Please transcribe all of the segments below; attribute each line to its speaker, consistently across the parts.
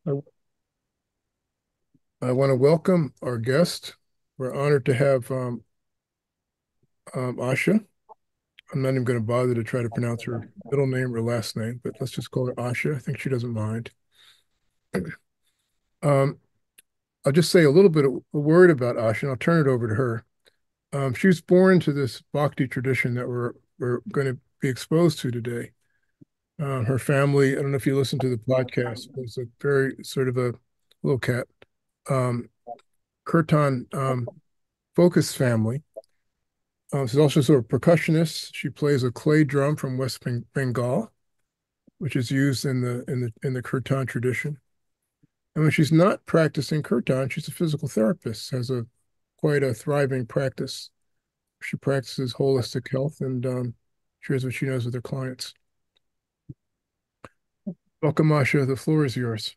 Speaker 1: I, I want to welcome our guest. We're honored to have Asha. I'm not even going to bother to try to pronounce her middle name or last name, but let's just call her Asha. I think she doesn't mind. Um, I'll just say a little bit of a word about Asha, and I'll turn it over to her. She was born into this Bhakti tradition that we're going to be exposed to today. Her family, I don't know if you listened to the podcast, was a very sort of a little cat, um, kirtan focused family. She's also sort of percussionist. She plays a clay drum from West Bengal, which is used in the kirtan tradition. And when she's not practicing kirtan, she's a physical therapist, has a quite a thriving practice. She practices holistic health and shares what she knows with her clients. Welcome, Asha. The floor is yours.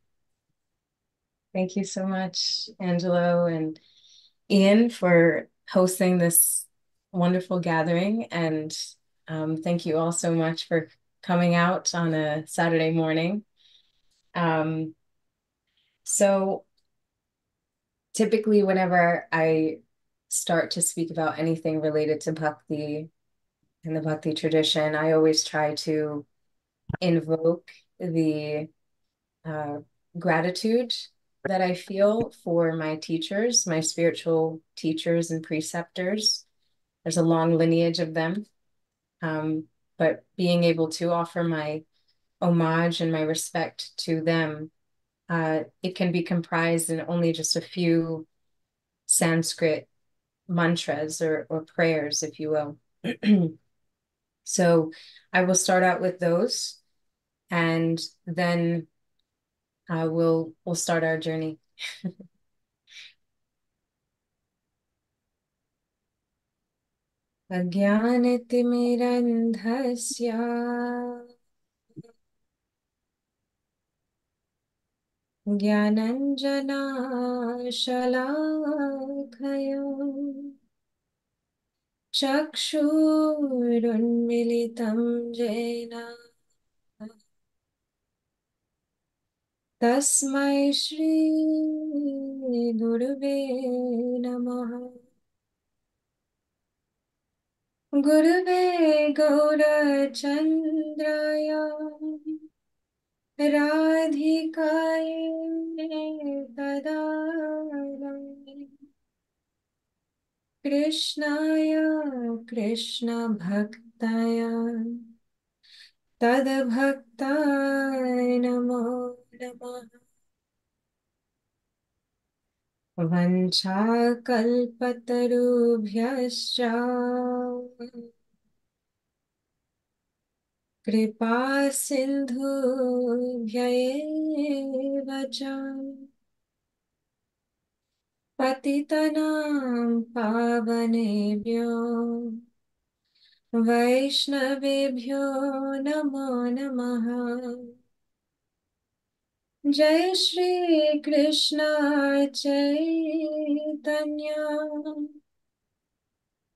Speaker 2: Thank you so much, Angelo and Ian, for hosting this wonderful gathering. And thank you all so much for coming out on a Saturday morning. Um, so typically, whenever I start to speak about anything related to Bhakti and the Bhakti tradition, I always try to invoke the uh, gratitude that I feel for my teachers, my spiritual teachers and preceptors. There's a long lineage of them. Um, but being able to offer my homage and my respect to them, it can be comprised in only just a few Sanskrit mantras or prayers, if you will. So I will start out with those, and then we'll start our journey. अज्ञानतिमिरन्धस्य ज्ञानञ्जनाशलाखया चक्षुरुन्मिलितं येन तस्मै श्रीगुरुवे नमः। गुरुवे गौरचन्द्राय राधिकायै तदालये कृष्णाय कृष्णभक्ताय तद्भक्ताय नमो नमः। वञ्चाकल्पतरुभ्यश्च कृपा सिन्धुभ्य एव च पतितनां पावनेभ्यो वैष्णवेभ्यो नमो नमः। जय श्री कृष्ण चैतन्य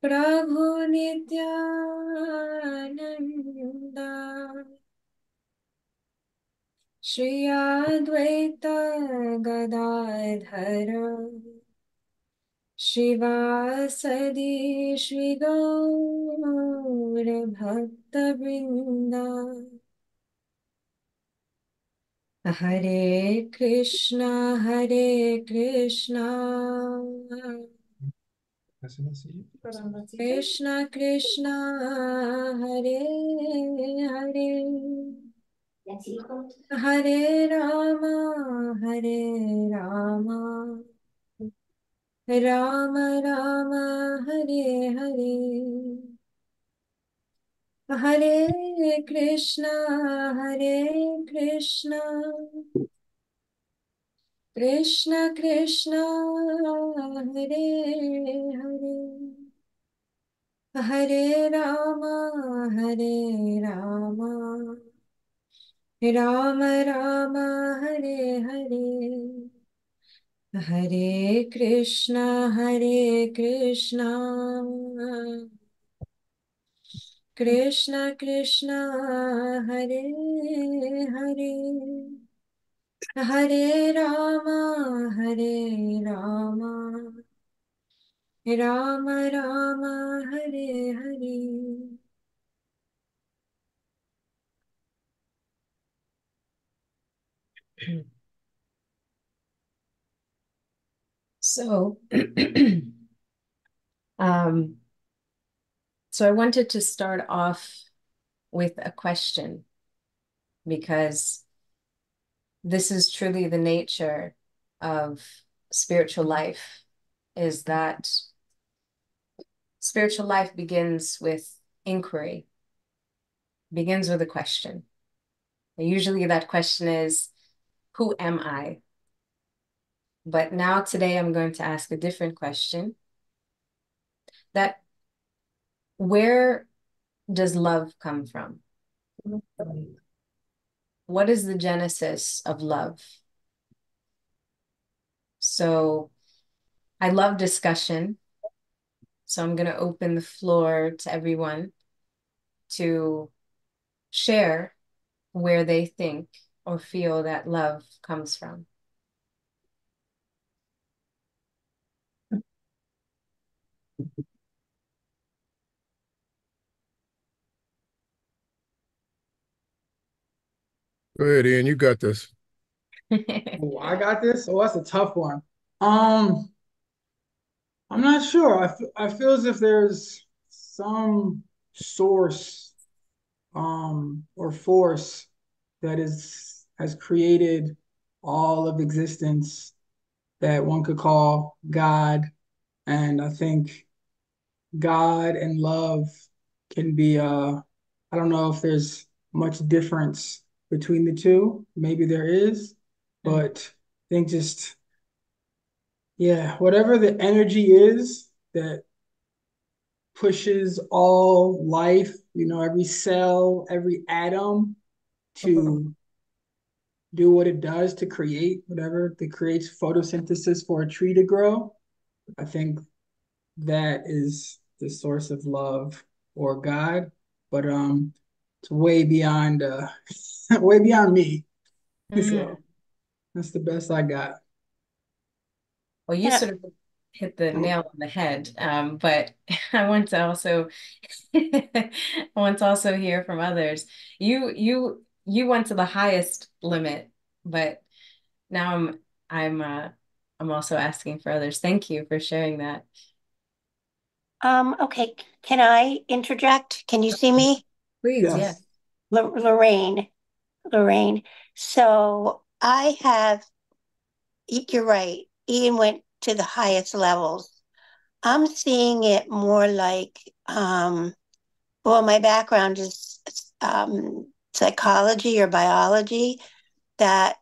Speaker 2: प्रभु नित्यानंद श्री अद्वैत गदाधर श्रीवासदि श्री गौर भक्तवृंद। हरे Krishna Krishna Krishna Hare Hare Hare Hare Ram Ram Ram Hare Hare Hare Krishna Krishna Krishna Hare Hare Hare Ram Ram Ram Hare Hare Hare Krishna Krishna Krishna Hare Hare Hare Rama, Hare Rama, Rama Rama, Hare Hare. So, um, so I wanted to start off with a question because this is truly the nature of spiritual life, is that spiritual life begins with inquiry, begins with a question. And usually that question is, who am I? But now today I'm going to ask a different question, that where does love come from? What is the genesis of love? So I love discussion. So I'm going to open the floor to everyone to share where they think or feel that love comes from.
Speaker 1: Go ahead, Ian. You got this.
Speaker 3: Oh, I got this. Oh, that's a tough one. Um, I'm not sure. I feel as if there's some source, or force that has created all of existence that one could call God. And I think God and love can be, I don't know if there's much difference between the two. Maybe there is, but I think just, yeah, whatever the energy is that pushes all life, every cell, every atom to do what it does to create whatever that creates photosynthesis for a tree to grow. I think that is the source of love or God, but it's way beyond way beyond me.
Speaker 2: Mm.
Speaker 3: So that's the best I got.
Speaker 2: Well, you
Speaker 4: Yeah,
Speaker 2: sort of hit the nail on the head, but I want to also I want to also hear from others. You went to the highest limit, but now I'm also asking for others. Thank you for sharing that.
Speaker 4: okay. Can I interject? Can you see me?
Speaker 2: Please, yes.
Speaker 3: Yes.
Speaker 4: Lorraine, Lorraine. So I have, you're right. Ian went to the highest levels. I'm seeing it more like, well, my background is psychology or biology, that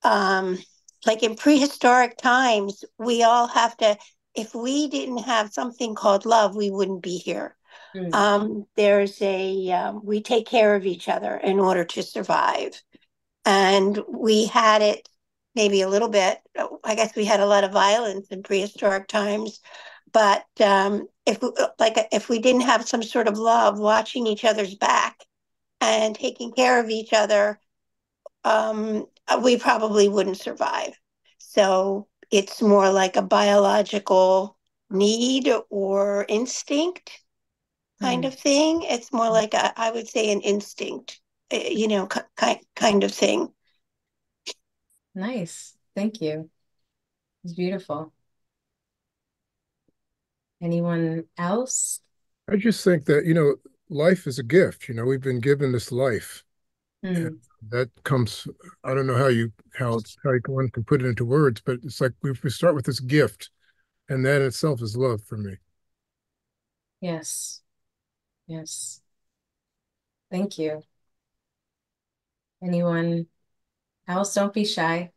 Speaker 4: like in prehistoric times, we all have to, if we didn't have something called love, we wouldn't be here.
Speaker 2: Mm,
Speaker 4: We take care of each other in order to survive. And we had it maybe a little bit. I guess we had a lot of violence in prehistoric times. But if we didn't have some sort of love, watching each other's back and taking care of each other, we probably wouldn't survive. So it's more like a biological need or instinct kind
Speaker 2: mm.
Speaker 4: of thing. It's more like I would say an instinct, kind of thing.
Speaker 2: Nice. Thank you. It's beautiful. Anyone else?
Speaker 1: I just think that, life is a gift. We've been given this life. And
Speaker 2: Mm,
Speaker 1: that comes, I don't know how one can put it into words, but it's like we start with this gift, and that itself is love for me.
Speaker 2: yes. Yes. Thank you. Anyone else? Don't be shy.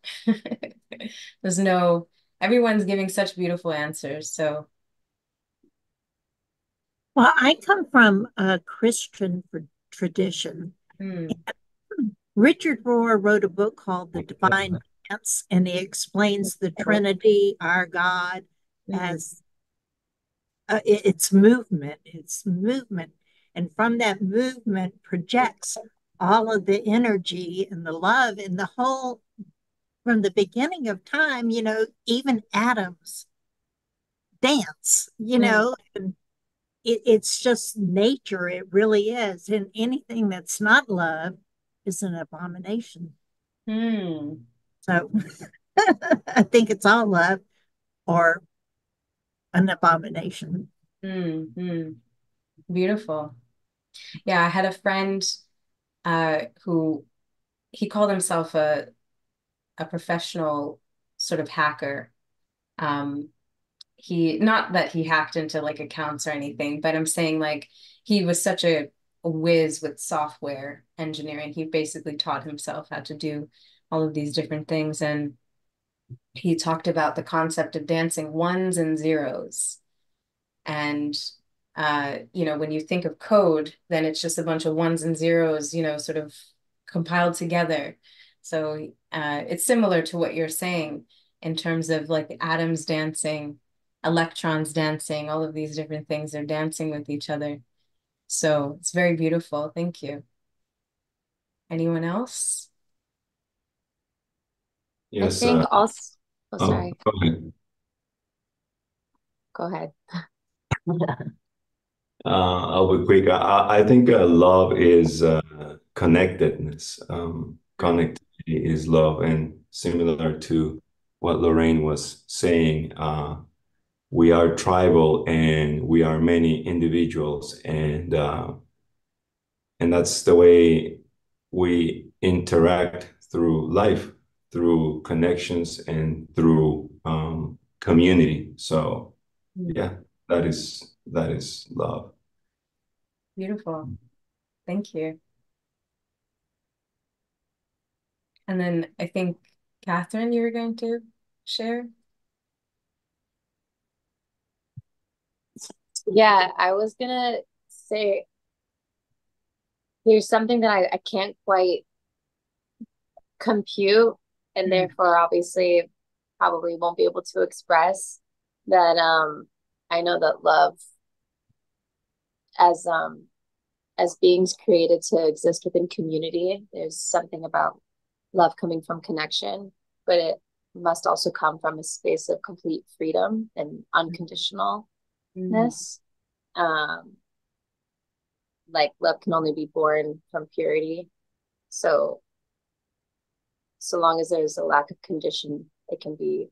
Speaker 2: There's no, everyone's giving such beautiful answers. So,
Speaker 5: Well, I come from a Christian tradition.
Speaker 2: mm,
Speaker 5: Richard Rohr wrote a book called The Divine Dance, and he explains the Trinity, our God,
Speaker 2: mm,
Speaker 5: as it's movement. It's movement. And from that movement projects all of the energy and the love and the whole from the beginning of time, even atoms dance,
Speaker 2: Mm,
Speaker 5: and it's just nature. It really is. And anything that's not love is an abomination.
Speaker 2: mm,
Speaker 5: So I think it's all love or an abomination.
Speaker 2: mm. Beautiful. Yeah, I had a friend who he called himself a professional sort of hacker. Um, he not that he hacked into like accounts or anything, but I'm saying like he was such a whiz with software engineering. He basically taught himself how to do all of these different things. And he talked about the concept of dancing ones and zeros. And when you think of code, then it's just a bunch of ones and zeros, sort of compiled together. So it's similar to what you're saying in terms of like the atoms dancing, electrons dancing, all of these different things are dancing with each other. So it's very beautiful. Thank you. Anyone else?
Speaker 6: I
Speaker 7: Yes.
Speaker 6: think also, oh,
Speaker 7: Oh,
Speaker 6: sorry,
Speaker 7: go ahead.
Speaker 6: go ahead.
Speaker 7: I'll be quick. I think love is connectedness. Connectivity is love, and similar to what Lorraine was saying, we are tribal and we are many individuals, and that's the way we interact through life, through connections and through community. So yeah, that is love.
Speaker 2: Beautiful. Thank you. And then I think, Catherine, you were going to share?
Speaker 6: Yeah, I was gonna say there's something that I can't quite compute and
Speaker 2: Mm,
Speaker 6: therefore obviously probably won't be able to express that I know that love as as beings created to exist within community, there's something about love coming from connection, but it must also come from a space of complete freedom and unconditionalness.
Speaker 2: mm,
Speaker 6: Um, like love can only be born from purity. So so long as there's a lack of condition, it can be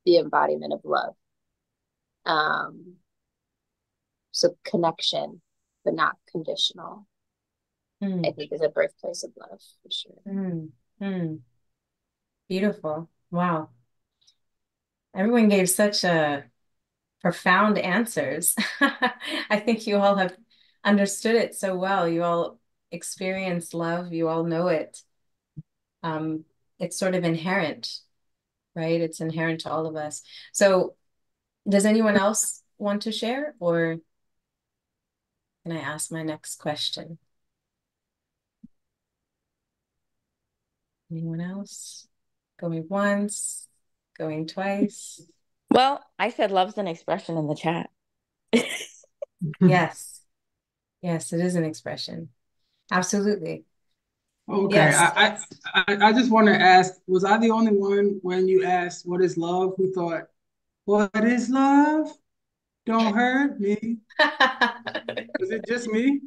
Speaker 6: the embodiment of love. Um, so connection, but not conditional, I
Speaker 2: mm,
Speaker 6: think is a birthplace of love for sure.
Speaker 2: mm, mm. Beautiful. Wow. Everyone gave such profound answers. I think you all have understood it so well. You all experience love. You all know it. Um, it's sort of inherent, right? It's inherent to all of us. So, does anyone else want to share, or can I ask my next question? Anyone else? Going once, going twice.
Speaker 8: Well, I said love's an expression in the chat.
Speaker 2: Yes. Yes, it is an expression. Absolutely.
Speaker 3: Okay,
Speaker 2: Yes.
Speaker 3: I just want to ask, was I the only one when you asked what is love who thought, what is love? Don't hurt me. Was it just me?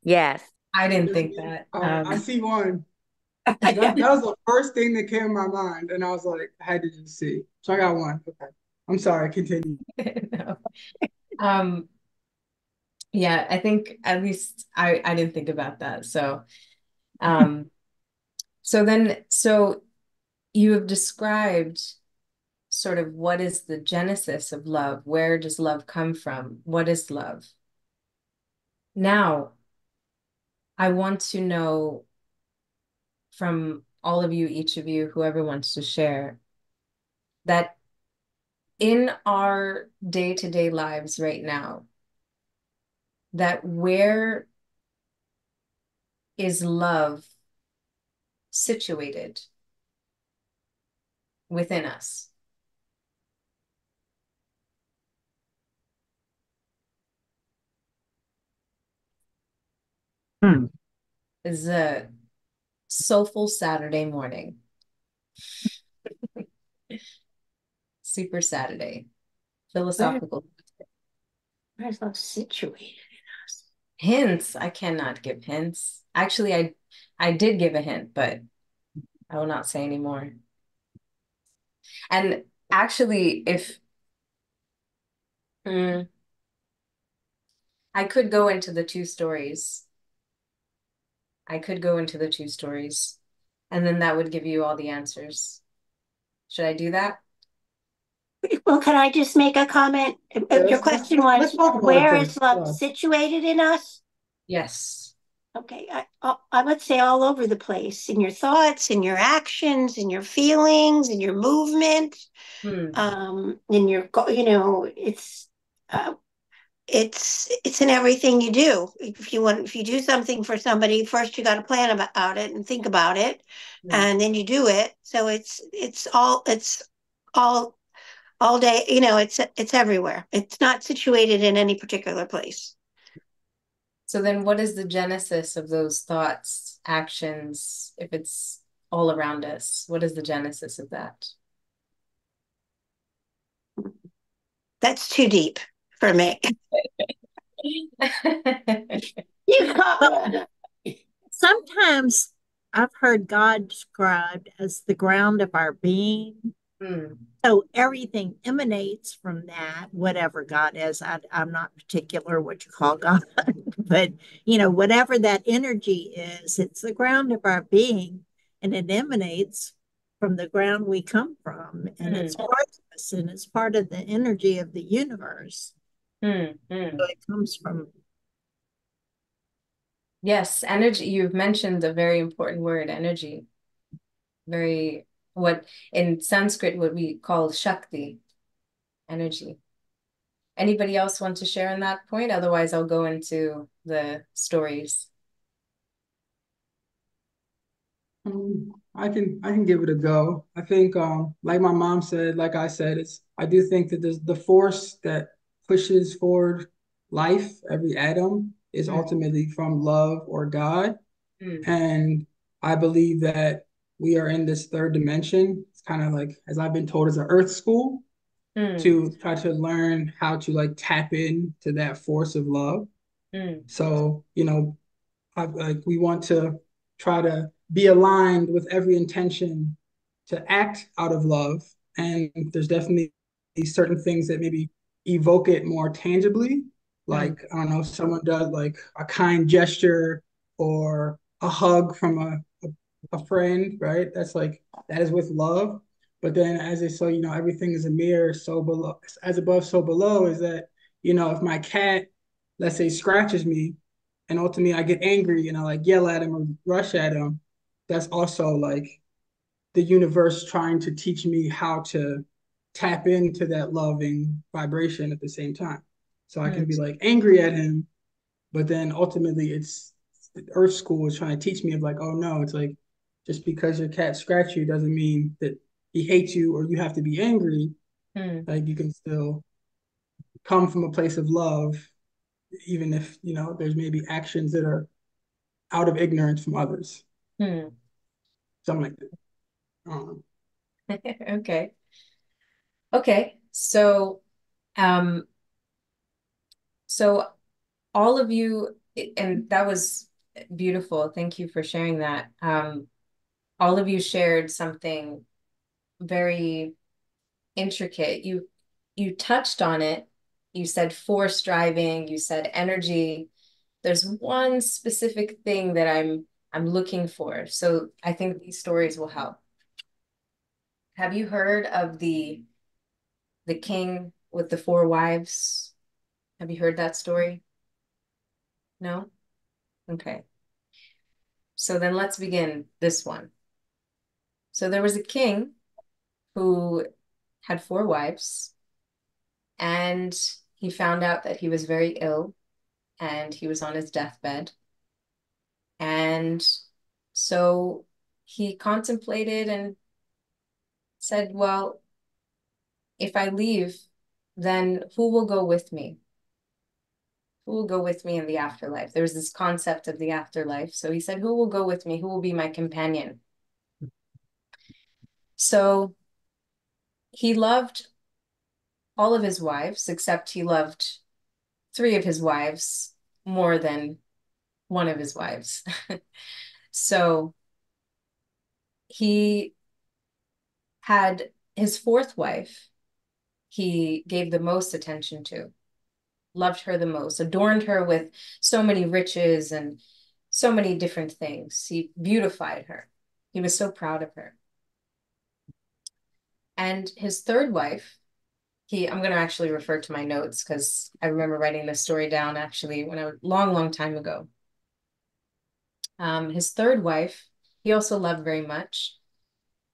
Speaker 8: Yes.
Speaker 2: I didn't
Speaker 3: Just
Speaker 2: think
Speaker 3: me?
Speaker 2: that.
Speaker 3: All right, I see one. That was the first thing that came to my mind, and I was like, I had to just see. So I got one. Okay. I'm sorry, continue.
Speaker 2: No. Um, yeah, I think at least I didn't think about that. Um, so you have described sort of what is the genesis of love? Where does love come from? What is love? Now, I want to know from all of you, each of you, whoever wants to share, that in our day-to-day lives right now, that where is love situated within us?
Speaker 5: Hmm.
Speaker 2: Is Soulful Saturday morning. Super Saturday. Philosophical.
Speaker 4: Where's love situated in us?
Speaker 2: Hints. I cannot give hints. Actually, I did give a hint, but I will not say anymore. And actually, if I could go into the two stories. I could go into the two stories, and then that would give you all the answers. Should I do that?
Speaker 4: Well, can I just make a comment?
Speaker 3: Yeah,
Speaker 4: Your question was,
Speaker 3: let's talk about it
Speaker 4: where
Speaker 3: first.
Speaker 4: is love situated in us?
Speaker 2: Yes.
Speaker 4: Okay, I would say all over the place, in your thoughts, in your actions, in your feelings, in your movement, in your, it's in everything you do. If you do something for somebody, first you got to plan about it and think about it, and then you do it. So it's all day. It's everywhere. It's not situated in any particular place.
Speaker 2: So then what is the genesis of those thoughts, actions, if it's all around us? What is the genesis of that?
Speaker 4: That's too deep for me.
Speaker 5: Sometimes I've heard God described as the ground of our being. So everything emanates from that, whatever God is. I'm not particular what you call God, but whatever that energy is, it's the ground of our being, and it emanates from the ground we come from, and it's part of us, and it's part of the energy of the universe. So it comes from.
Speaker 2: Yes, energy. You've mentioned the very important word, energy. What in Sanskrit what we call Shakti, energy. Anybody else want to share on that point? Otherwise, I'll go into the stories.
Speaker 3: I can give it a go. I think like my mom said, like I said, I do think that there's the force that pushes forward life, every atom is ultimately from love or God. And I believe that we are in this third dimension. It's kind of like, as I've been told, as an earth school to try to learn how to like tap into that force of love. So, we want to try to be aligned with every intention to act out of love. And there's definitely certain things that maybe evoke it more tangibly. Like, I don't know, someone does like a kind gesture or a hug from a friend, right? That is with love. But then as they say, everything is a mirror, so below, as above, so below is that, if my cat, let's say, scratches me, and ultimately I get angry and I like yell at him or rush at him, that's also like the universe trying to teach me how to tap into that loving vibration at the same time. So I can be like angry at him, but then ultimately it's Earth School is trying to teach me of like, oh no, it's like just because your cat scratched you doesn't mean that he hates you or you have to be angry. Like you can still come from a place of love, even if there's maybe actions that are out of ignorance from others. Something like that.
Speaker 2: Okay. Okay. So so all of you, and that was beautiful. Thank you for sharing that. All of you shared something very intricate. You touched on it. You said force driving, you said energy. There's one specific thing that I'm looking for. So I think these stories will help. Have you heard of the king with the four wives? Have you heard that story? No? Okay. So then let's begin this one. So there was a king who had four wives, and he found out that he was very ill and he was on his deathbed. And so he contemplated and said, well, if I leave, then who will go with me? Who will go with me in the afterlife? There was this concept of the afterlife. So he said, who will go with me? Who will be my companion? So he loved all of his wives, except he loved 3 of his wives more than one of his wives. So he had his 4th wife, he gave the most attention to, loved her the most, adorned her with so many riches and so many different things. He beautified her. He was so proud of her. And his 3rd wife, I'm going to actually refer to my notes because I remember writing this story down actually when I was long time ago. His 3rd wife, he also loved very much.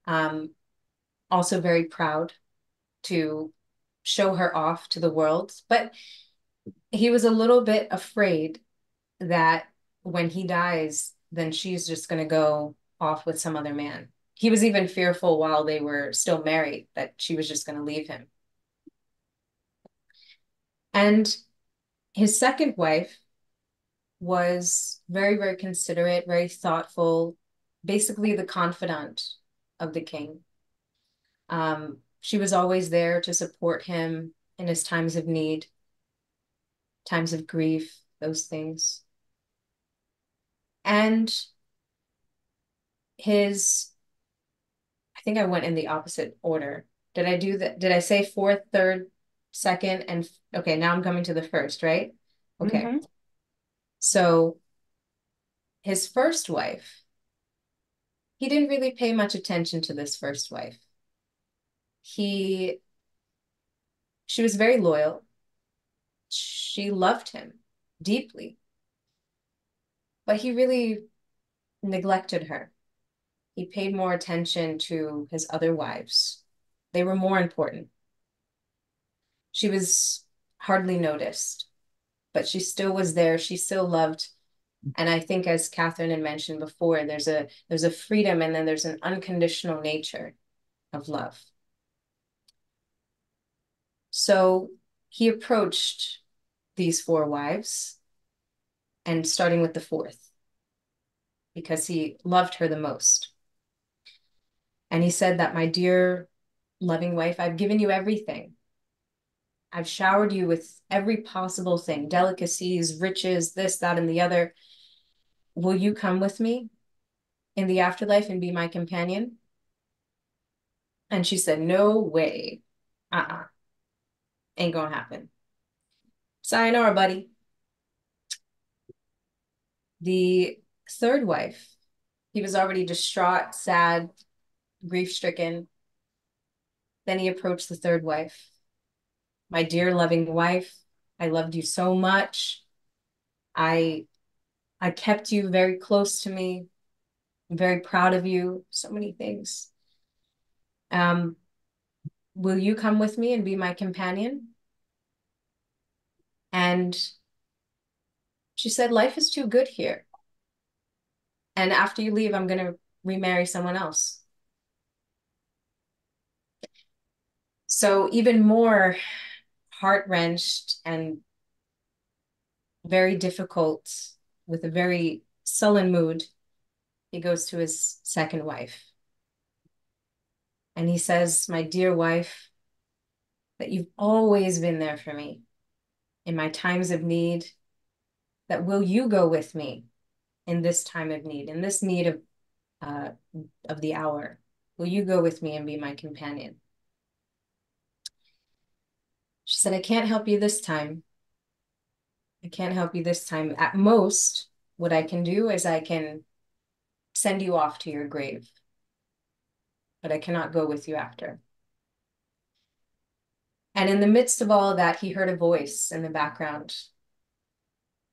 Speaker 2: Also very proud to show her off to the world. But he was a little bit afraid that when he dies, then she's just going to go off with some other man. He was even fearful while they were still married that she was just going to leave him. And his 2nd wife was very considerate, very thoughtful, basically the confidant of the king. She was always there to support him in his times of need, times of grief, those things. And I think I went in the opposite order. Did I do that? Did I say 4th, 3rd, 2nd, and okay, now I'm coming to the 1st, right? Okay.
Speaker 6: Mm-hmm.
Speaker 2: So his 1st wife, he didn't really pay much attention to this 1st wife. She was very loyal. She loved him deeply, but he really neglected her. He paid more attention to his other wives. They were more important. She was hardly noticed, but she still was there. She still loved. And I think, as Catherine had mentioned before, there's a freedom and then there's an unconditional nature of love. So he approached these 4 wives, and starting with the 4th, because he loved her the most. And he said that, my dear loving wife, I've given you everything. I've showered you with every possible thing, delicacies, riches, this, that, and the other. Will you come with me in the afterlife and be my companion? And she said, no way. Ain't gonna happen. Sayonara, buddy. The 3rd wife, he was already distraught, sad, grief-stricken. Then he approached the 3rd wife. My dear loving wife, I loved you so much. I kept you very close to me. I'm very proud of you. So many things. Will you come with me and be my companion? And she said, life is too good here. And after you leave, I'm going to remarry someone else. So even more heart-wrenched and very difficult, with a very sullen mood, he goes to his 2nd wife. And he says, my dear wife, that you've always been there for me in my times of need, that will you go with me in this time of need, in this need of the hour? Will you go with me and be my companion? She said, I can't help you this time. I can't help you this time. At most, what I can do is I can send you off to your grave, but I cannot go with you after. And in the midst of all of that, he heard a voice in the background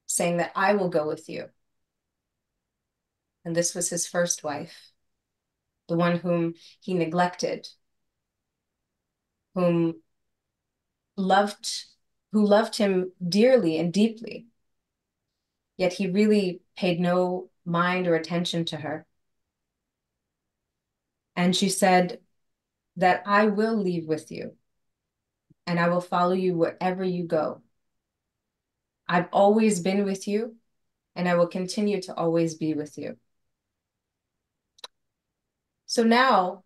Speaker 2: saying that I will go with you. And this was his 1st wife, the one whom he neglected, who loved him dearly and deeply, yet he really paid no mind or attention to her. And she said that I will leave with you and I will follow you wherever you go. I've always been with you, and I will continue to always be with you. So now,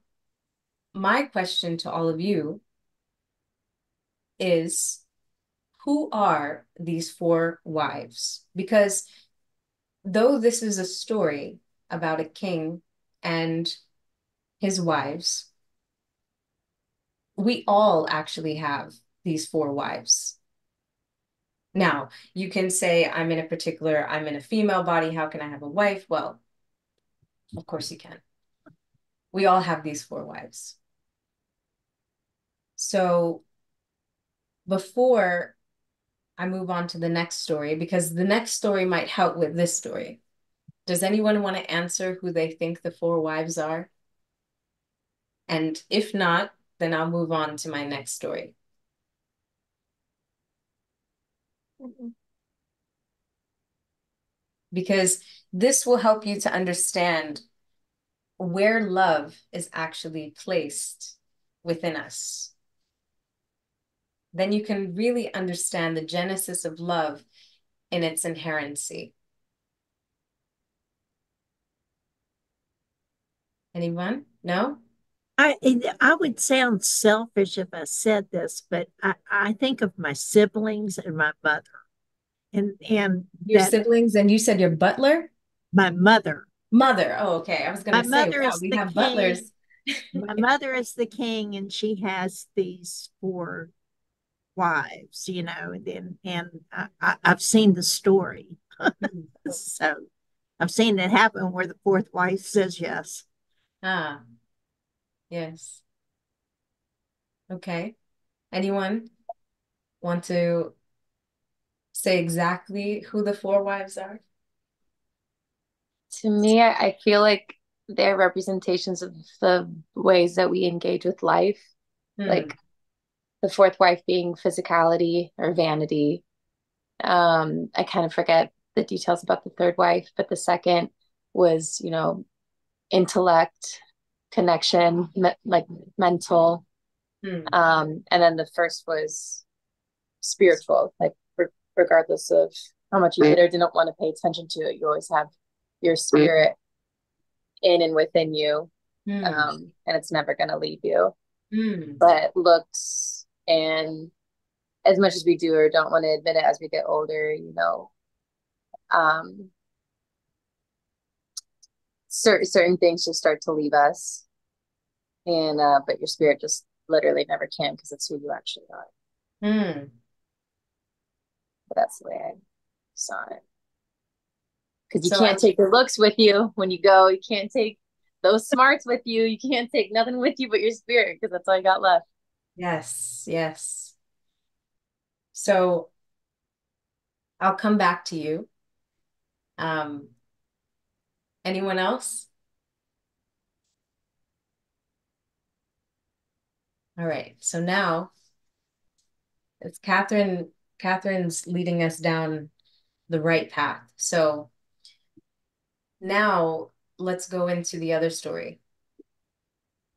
Speaker 2: my question to all of you is, who are these 4 wives? Because though this is a story about a king and his wives, we all actually have these 4 wives. Now, you can say, I'm in a female body, how can I have a wife? Well, of course you can. We all have these 4 wives. So before I move on to the next story, because the next story might help with this story, does anyone want to answer who they think the 4 wives are? And if not, then I'll move on to my next story. Because this will help you to understand where love is actually placed within us. Then you can really understand the genesis of love in its inherency. Anyone? No?
Speaker 5: I would sound selfish if I said this, but I think of my siblings and my mother. And
Speaker 2: Your
Speaker 5: that
Speaker 2: siblings, and you said your butler?
Speaker 5: my mother.
Speaker 2: Mother. Oh, okay. I was
Speaker 5: My
Speaker 2: gonna say,
Speaker 5: mother
Speaker 2: wow,
Speaker 5: is
Speaker 2: we
Speaker 5: the
Speaker 2: have
Speaker 5: king.
Speaker 2: butlers.
Speaker 5: My mother is the king, and she has these 4 wives, and I've seen the story. So I've seen it happen where the 4th wife says yes.
Speaker 2: Ah, yes. Okay. Anyone want to say exactly who the 4 wives are?
Speaker 6: To me, I feel like they're representations of the ways that we engage with life. Like the 4th wife being physicality or vanity. I kind of forget the details about the 3rd wife, but the 2nd was, intellect, connection, like mental. And then the 1st was spiritual, like regardless of how much you did or didn't want to pay attention to it, you always have your spirit in and within you. And it's never going to leave you. But looks, and as much as we do or don't want to admit it as we get older, certain things just start to leave us, and but your spirit just literally never can, because it's who you actually are. But that's the way I saw it. Because you can't take your looks with you when you go. You can't take those smarts with you. You can't take nothing with you but your spirit, because that's all you got left.
Speaker 2: Yes, yes. So I'll come back to you. Anyone else? All right. So now it's Catherine. Catherine's leading us down the right path. So now let's go into the other story.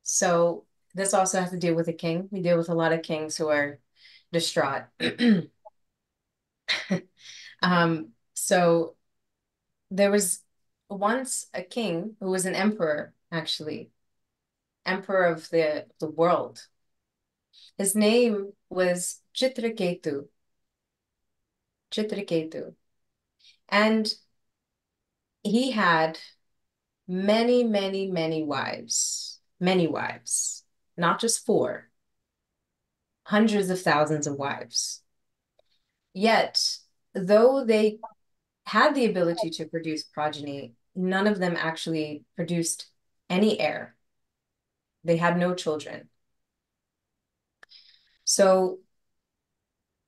Speaker 2: So this also has to deal with a king. We deal with a lot of kings who are distraught. So there was once a king who was an emperor, actually, emperor of the world. His name was Chitraketu. Chitraketu. And he had many, many, many wives. Many wives. Not just 4. Hundreds of thousands of wives. Yet, though they had the ability to produce progeny, none of them actually produced any heir. They had no children. So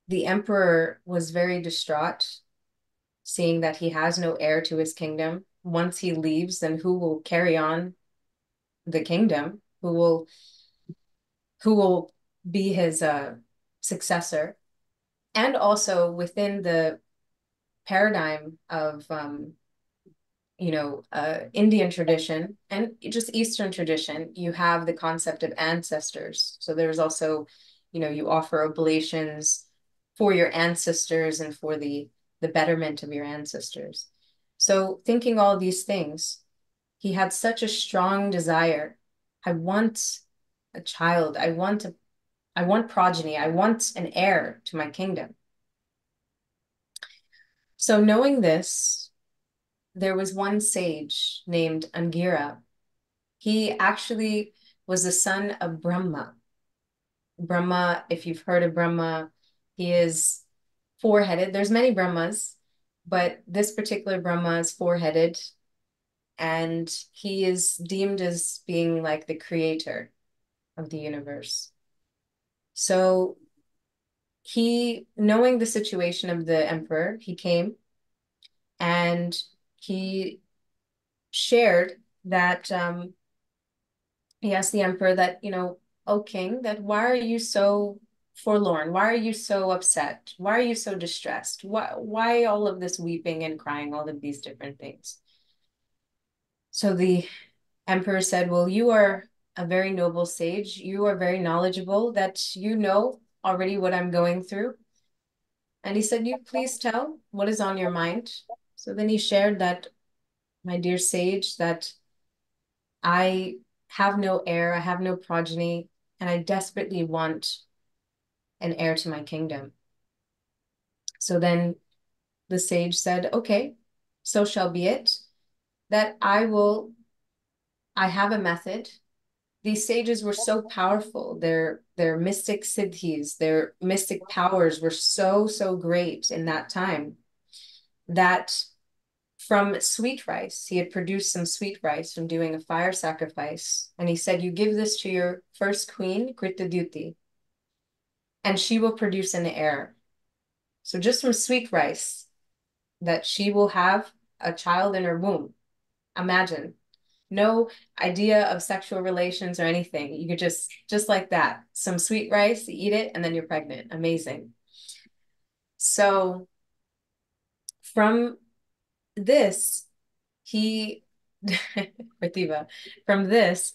Speaker 2: the emperor was very distraught, seeing that he has no heir to his kingdom. Once he leaves, then who will carry on the kingdom? Who will be his successor? And also within the paradigm of Indian tradition and just Eastern tradition, you have the concept of ancestors. So there's also, you offer oblations for your ancestors and for the the betterment of your ancestors. So thinking all these things, he had such a strong desire. I want a child. I want progeny. I want an heir to my kingdom. So knowing this, there was one sage named Angira. He actually was the son of Brahma. Brahma, if you've heard of Brahma, he is four-headed. There's many Brahmas, but this particular Brahma is four-headed, and he is deemed as being like the creator of the universe. So he, knowing the situation of the emperor, he came and he shared that he asked the emperor that, "Oh king, that why are you so forlorn? Why are you so upset? Why are you so distressed? Why all of this weeping and crying, all of these different things?" So the emperor said, "Well, you are a very noble sage. You are very knowledgeable, that you know already what I'm going through." And he said, "You please tell what is on your mind." So then he shared that, "My dear sage, that I have no heir, I have no progeny, and I desperately want an heir to my kingdom." So then the sage said, "Okay, so shall be it, that I have a method." These sages were so powerful. Their mystic siddhis, their mystic powers were so, so great in that time that from sweet rice, he had produced some sweet rice from doing a fire sacrifice. And he said, "You give this to your first queen, Kritadyuti, and she will produce an heir." So just from sweet rice, that she will have a child in her womb. Imagine. No idea of sexual relations or anything. You could just like that. Some sweet rice, you eat it, and then you're pregnant. Amazing. So from this, he, Prativa, from this,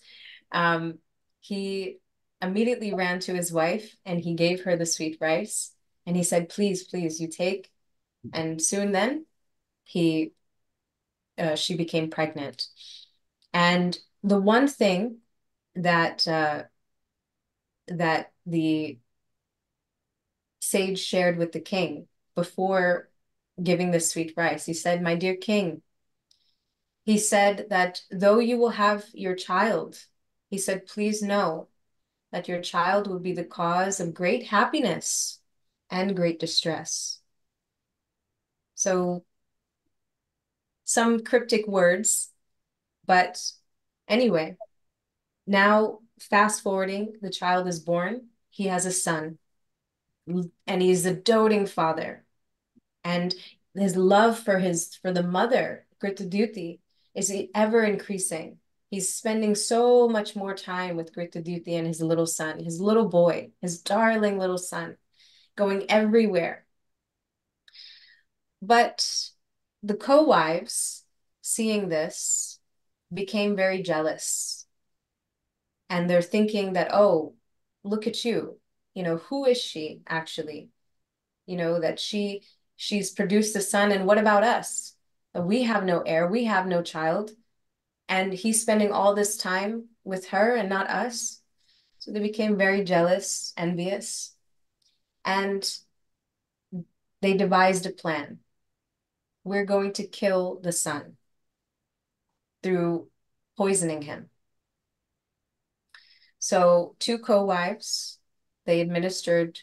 Speaker 2: he immediately ran to his wife and he gave her the sweet rice. And he said, "Please, please, you take." And soon then, she became pregnant. And the one thing that that the sage shared with the king before giving the sweet rice, he said, "My dear king," he said, "that though you will have your child," he said, "please know that your child will be the cause of great happiness and great distress." So some cryptic words, but anyway, now fast forwarding, the child is born. He has a son, and he's a doting father. And his love for the mother, Kritadyuti, is ever increasing. He's spending so much more time with Kritadyuti and his little son, his little boy, his darling little son, going everywhere. But the co-wives, seeing this, became very jealous. And they're thinking that, "Oh, look at you. Who is she actually? That she's produced a son, and what about us? We have no heir, we have no child, and he's spending all this time with her and not us." So they became very jealous, envious, and they devised a plan. "We're going to kill the son through poisoning him." So two co-wives, they administered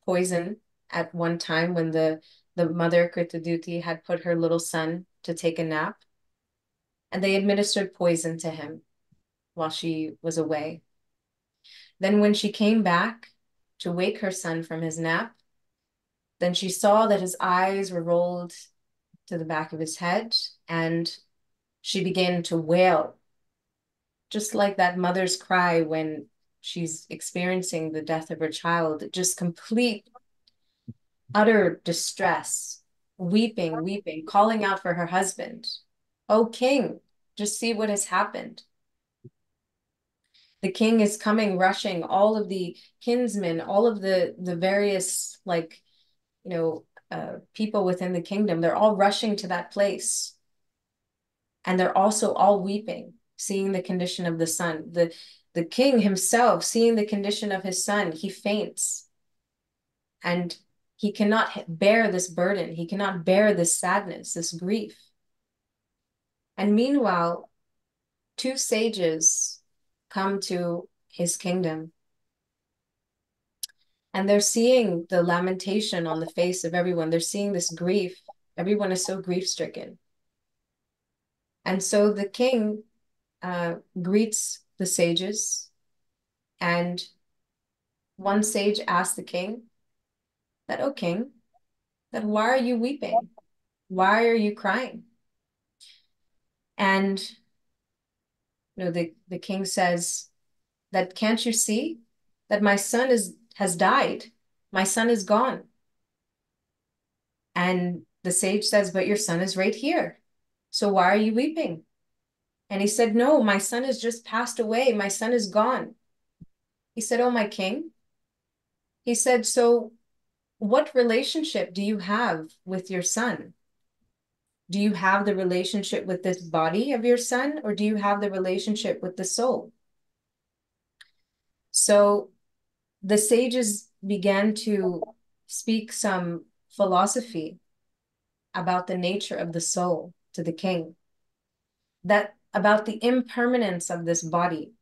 Speaker 2: poison at one time when the mother, Kritadyuti, had put her little son to take a nap. And they administered poison to him while she was away. Then when she came back to wake her son from his nap, then she saw that his eyes were rolled to the back of his head, and she began to wail, just like that mother's cry when she's experiencing the death of her child, just complete, utter distress, weeping, weeping, calling out for her husband. "Oh, king, just see what has happened. The king is coming, rushing, all of the kinsmen, all of the various, like, people within the kingdom, they're all rushing to that place. And they're also all weeping, seeing the condition of the son. The king himself, seeing the condition of his son, he faints. And he cannot bear this burden. He cannot bear this sadness, this grief. And meanwhile, two sages come to his kingdom. And they're seeing the lamentation on the face of everyone. They're seeing this grief. Everyone is so grief-stricken. And so the king greets the sages. And one sage asks the king that, "Oh, king, that why are you weeping? Why are you crying?" And the king says that, "Can't you see that my son has died? My son is gone." And the sage says, "But your son is right here. So why are you weeping?" And he said, "No, my son has just passed away. My son is gone." He said, "Oh, my king." He said, "So what relationship do you have with your son? Do you have the relationship with this body of your son, or do you have the relationship with the soul?" So the sages began to speak some philosophy about the nature of the soul to the king, that about the impermanence of this body,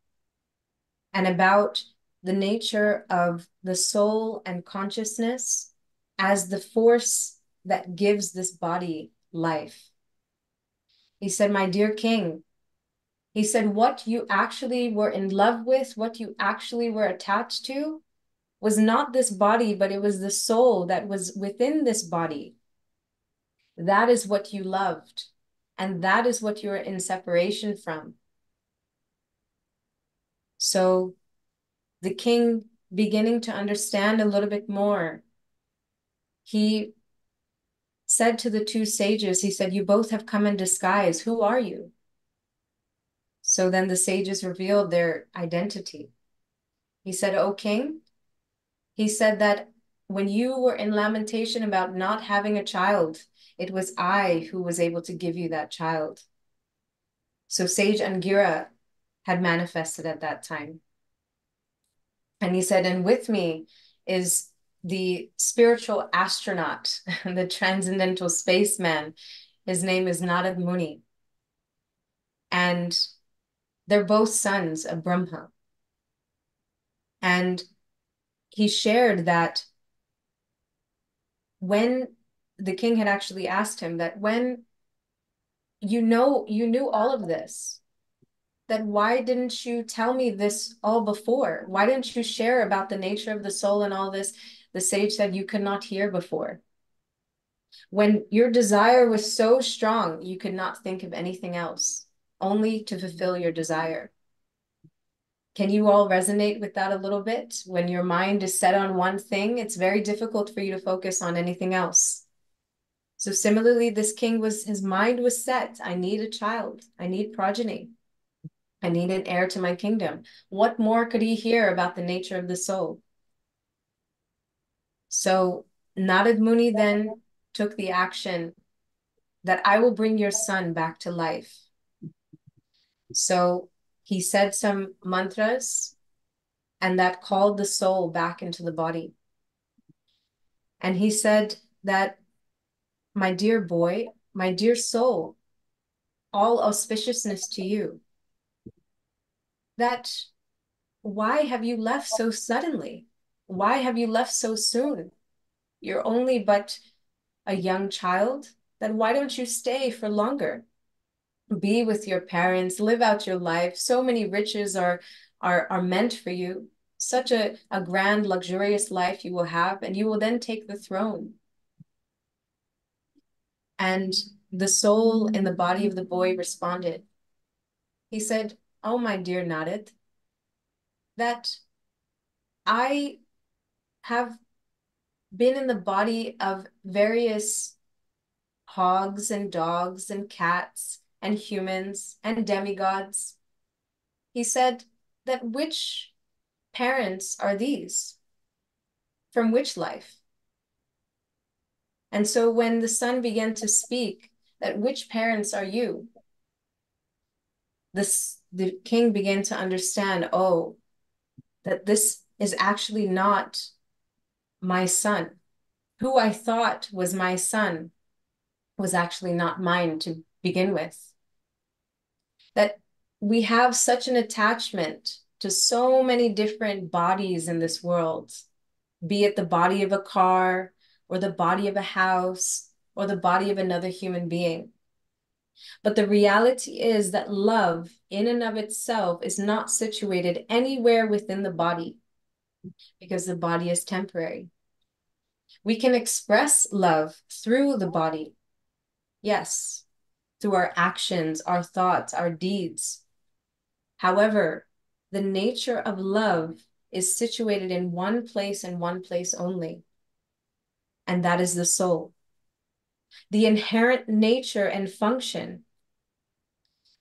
Speaker 2: and about the nature of the soul and consciousness as the force that gives this body life. He said, "My dear king," he said, "what you actually were in love with, what you actually were attached to, was not this body, but it was the soul that was within this body. That is what you loved, and that is what you're in separation from." So the king, beginning to understand a little bit more, he said to the two sages, he said, "You both have come in disguise. Who are you?" So then the sages revealed their identity. He said, "O king," he said, "that when you were in lamentation about not having a child, it was I who was able to give you that child." So Sage Angira had manifested at that time. And he said, "And with me is the spiritual astronaut, the transcendental spaceman. His name is Narad Muni. And they're both sons of Brahma." And he shared that when the king had actually asked him that, when you knew all of this, that why didn't you tell me this all before? Why didn't you share about the nature of the soul and all this? The sage said, "You could not hear before. When your desire was so strong, you could not think of anything else, only to fulfill your desire." Can you all resonate with that a little bit? When your mind is set on one thing, it's very difficult for you to focus on anything else. So similarly, this king his mind was set. I need a child. I need progeny. I need an heir to my kingdom. What more could he hear about the nature of the soul? So Narad Muni then took the action that I will bring your son back to life. So he said some mantras, and that called the soul back into the body. And he said that, "My dear boy, my dear soul, all auspiciousness to you. That why have you left so suddenly? Why have you left so soon? You're only but a young child. Then why don't you stay for longer? Be with your parents, live out your life. So many riches are meant for you. Such a grand, luxurious life you will have, and you will then take the throne." And the soul in the body of the boy responded. He said, "Oh, my dear Narad, that I have been in the body of various hogs and dogs and cats and humans and demigods." He said, "that which parents are these? From which life?" And so when the son began to speak, that which parents are you? The king began to understand, oh, that this is actually not my son. Who I thought was my son was actually not mine to begin with. That we have such an attachment to so many different bodies in this world, be it the body of a car or the body of a house or the body of another human being. But the reality is that love in and of itself is not situated anywhere within the body because the body is temporary. We can express love through the body. Yes, through our actions, our thoughts, our deeds. However, the nature of love is situated in one place and one place only, and that is the soul. The inherent nature and function,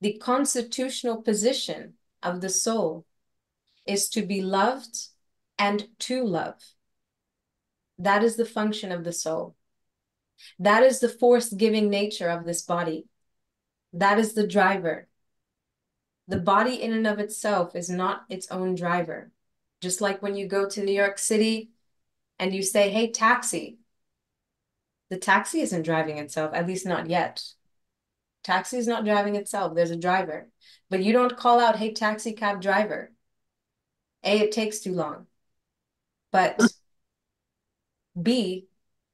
Speaker 2: the constitutional position of the soul is to be loved and to love. That is the function of the soul. That is the force-giving nature of this body. That is the driver. The body in and of itself is not its own driver. Just like when you go to New York City and you say, hey, taxi. The taxi isn't driving itself, at least not yet. Taxi is not driving itself. There's a driver. But you don't call out, hey, taxi cab driver. A, it takes too long. But B,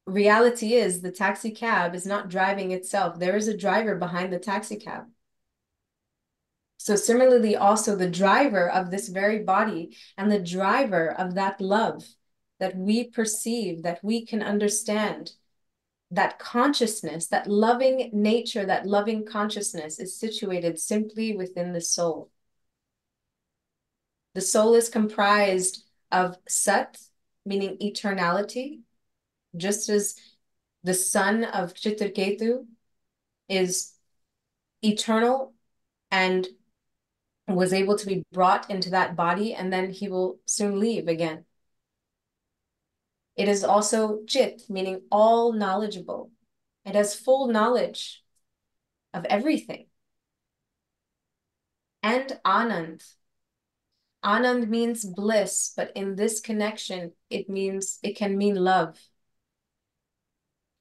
Speaker 2: reality is the taxi cab is not driving itself. There is a driver behind the taxi cab. So similarly, also the driver of this very body and the driver of that love that we perceive, that we can understand, that consciousness, that loving nature, that loving consciousness is situated simply within the soul. The soul is comprised of Sat, meaning eternality, just as the son of Chitraketu is eternal and was able to be brought into that body, and then he will soon leave again. It is also Chit, meaning all knowledgeable. It has full knowledge of everything. And Anand. Anand means bliss, but in this connection, it can mean love.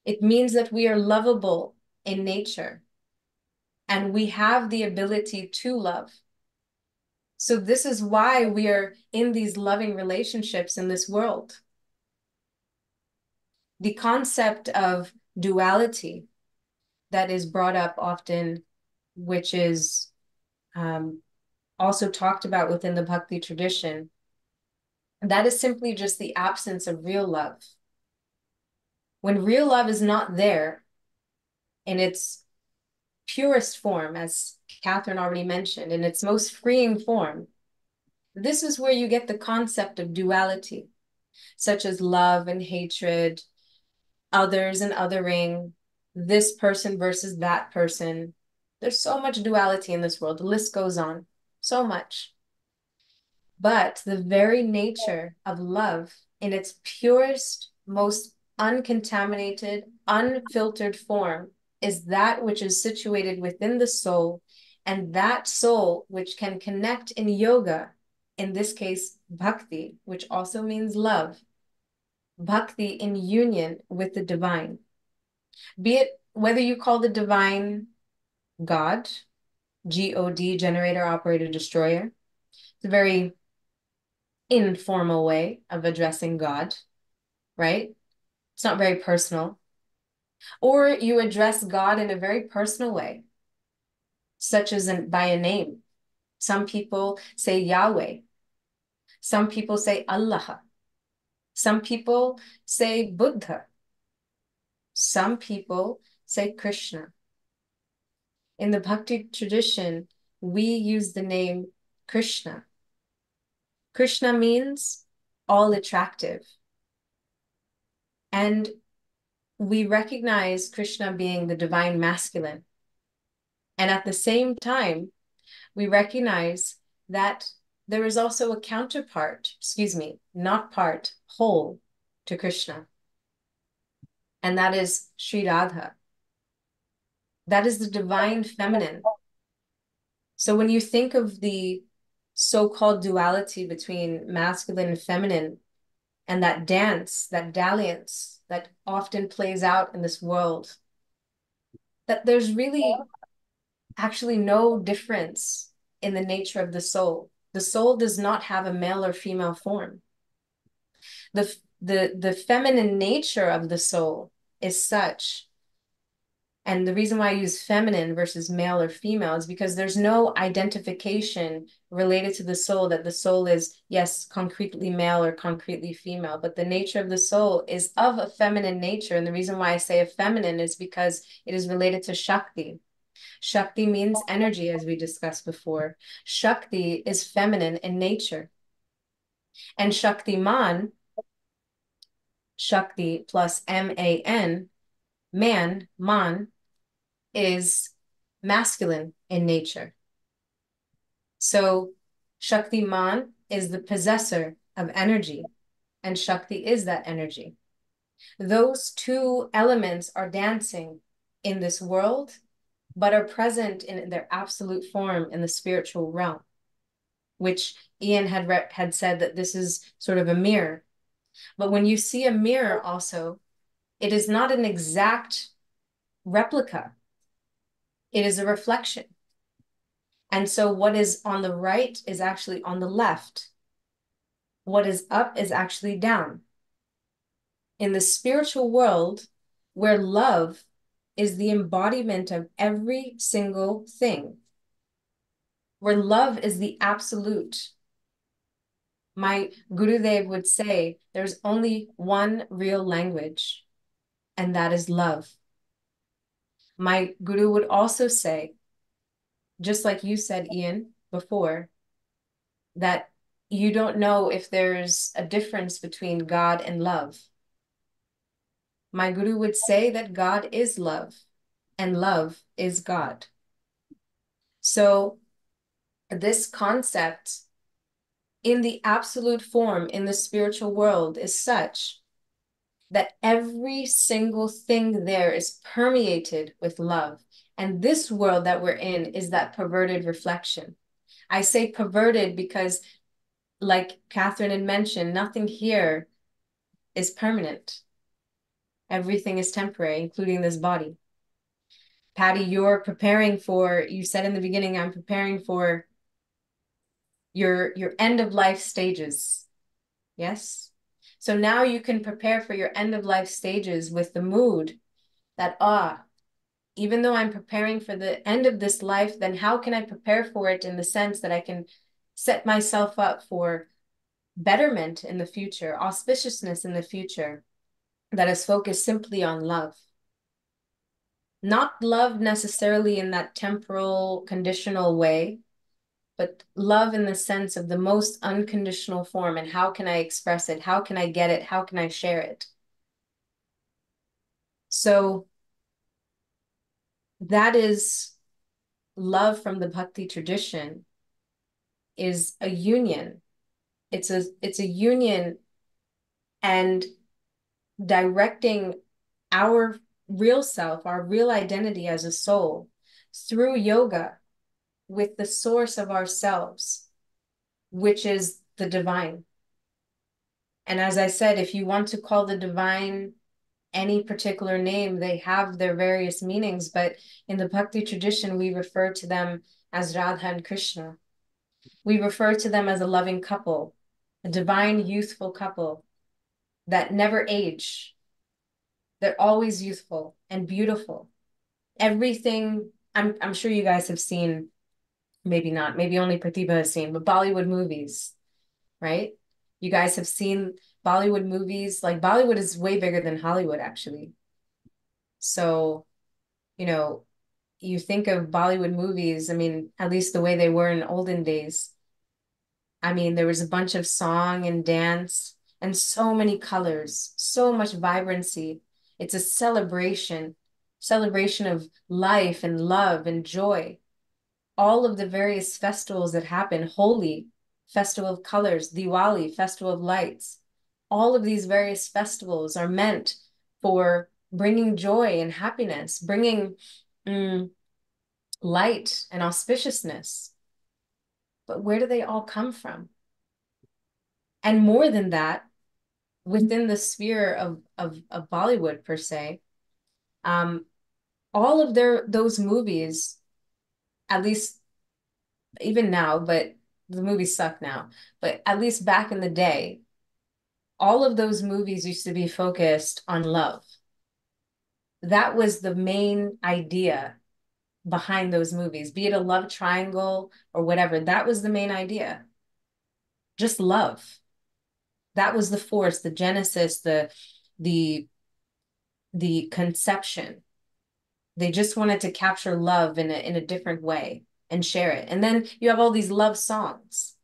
Speaker 2: It means that we are lovable in nature, and we have the ability to love. So this is why we are in these loving relationships in this world. The concept of duality that is brought up often, which is also talked about within the Bhakti tradition, that is simply just the absence of real love. When real love is not there in its purest form, as Catherine already mentioned, in its most freeing form, this is where you get the concept of duality, such as love and hatred, others and othering, this person versus that person. There's so much duality in this world. The list goes on, so much. But the very nature of love in its purest, most uncontaminated, unfiltered form is that which is situated within the soul, and that soul which can connect in yoga, in this case, bhakti, which also means love, bhakti in union with the divine. Be it whether you call the divine God, G-O-D, generator, operator, destroyer. It's a very informal way of addressing God, right? It's not very personal. Or you address God in a very personal way, such as by a name. Some people say Yahweh. Some people say Allah. Some people say Buddha. Some people say Krishna. In the Bhakti tradition, we use the name Krishna. Krishna means all attractive. And we recognize Krishna being the divine masculine. And at the same time, we recognize that there is also a counterpart, not part, whole to Krishna. and that is Sri Radha. That is the divine feminine. So when you think of the so-called duality between masculine and feminine, and that dance, that dalliance that often plays out in this world, that there's really actually no difference in the nature of the soul. The soul does not have a male or female form. The feminine nature of the soul is such, and the reason why I use feminine versus male or female is because there's no identification related to the soul that the soul is, yes, concretely male or concretely female, but the nature of the soul is of a feminine nature. And the reason why I say a feminine is because it is related to Shakti. Shakti means energy, as we discussed before. Shakti is feminine in nature. And Shaktiman, Shakti plus M-A-N, man, is masculine in nature. So Shaktiman is the possessor of energy, and Shakti is that energy. Those two elements are dancing in this world, but are present in their absolute form in the spiritual realm, which Ian had said that this is sort of a mirror. But when you see a mirror also, it is not an exact replica. It is a reflection. And so what is on the right is actually on the left. What is up is actually down. In the spiritual world, where love is the embodiment of every single thing, where love is the absolute. My Gurudev would say, there's only one real language, and that is love. My Guru would also say, just like you said, Ian, before, that you don't know if there's a difference between God and love. My Guru would say that God is love, and love is God. So this concept in the absolute form in the spiritual world is such that every single thing there is permeated with love. And this world that we're in is that perverted reflection. I say perverted because, like Catherine had mentioned, nothing here is permanent. Everything is temporary, including this body. Patty, you're preparing for, you said in the beginning, I'm preparing for your end of life stages. Yes? So now you can prepare for your end of life stages with the mood that, even though I'm preparing for the end of this life, then how can I prepare for it in the sense that I can set myself up for betterment in the future, auspiciousness in the future, that is focused simply on love. Not love necessarily in that temporal, conditional way, but love in the sense of the most unconditional form. And how can I express it? How can I get it? How can I share it? So that is love from the Bhakti tradition, is a union. It's a union and directing our real self, our real identity as a soul through yoga with the source of ourselves, which is the divine. And as I said, if you want to call the divine any particular name, they have their various meanings, but in the Bhakti tradition, we refer to them as Radha and Krishna. We refer to them as a loving couple, a divine, youthful couple that never age. They're always youthful and beautiful. Everything, I'm sure you guys have seen, maybe not, maybe only Pratibha has seen, but Bollywood movies, right? You guys have seen Bollywood movies. Like, Bollywood is way bigger than Hollywood, actually. So, you think of Bollywood movies, I mean, at least the way they were in olden days. I mean, there was a bunch of song and dance and so many colors, so much vibrancy. It's a celebration of life and love and joy. All of the various festivals that happen, Holi, Festival of Colors, Diwali, Festival of Lights, all of these various festivals are meant for bringing joy and happiness, bringing light and auspiciousness. But where do they all come from? And more than that, within the sphere of Bollywood per se, all of those movies, at least even now, but the movies suck now, but at least back in the day, all of those movies used to be focused on love. That was the main idea behind those movies, be it a love triangle or whatever. That was the main idea. Just love. That was the force, the genesis, the conception. They just wanted to capture love in a different way and share it. And then you have all these love songs.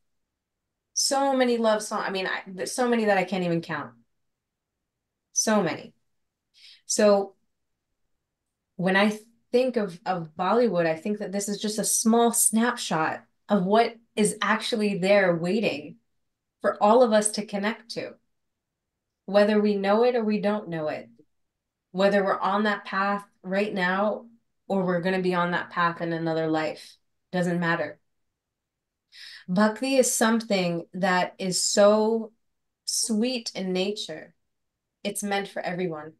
Speaker 2: So many love songs. I mean, there's so many that I can't even count. So many. So when I think of Bollywood, I think that this is just a small snapshot of what is actually there waiting for all of us to connect to, whether we know it or we don't know it, whether we're on that path right now or we're going to be on that path in another life. Doesn't matter. Bhakti is something that is so sweet in nature. It's meant for everyone.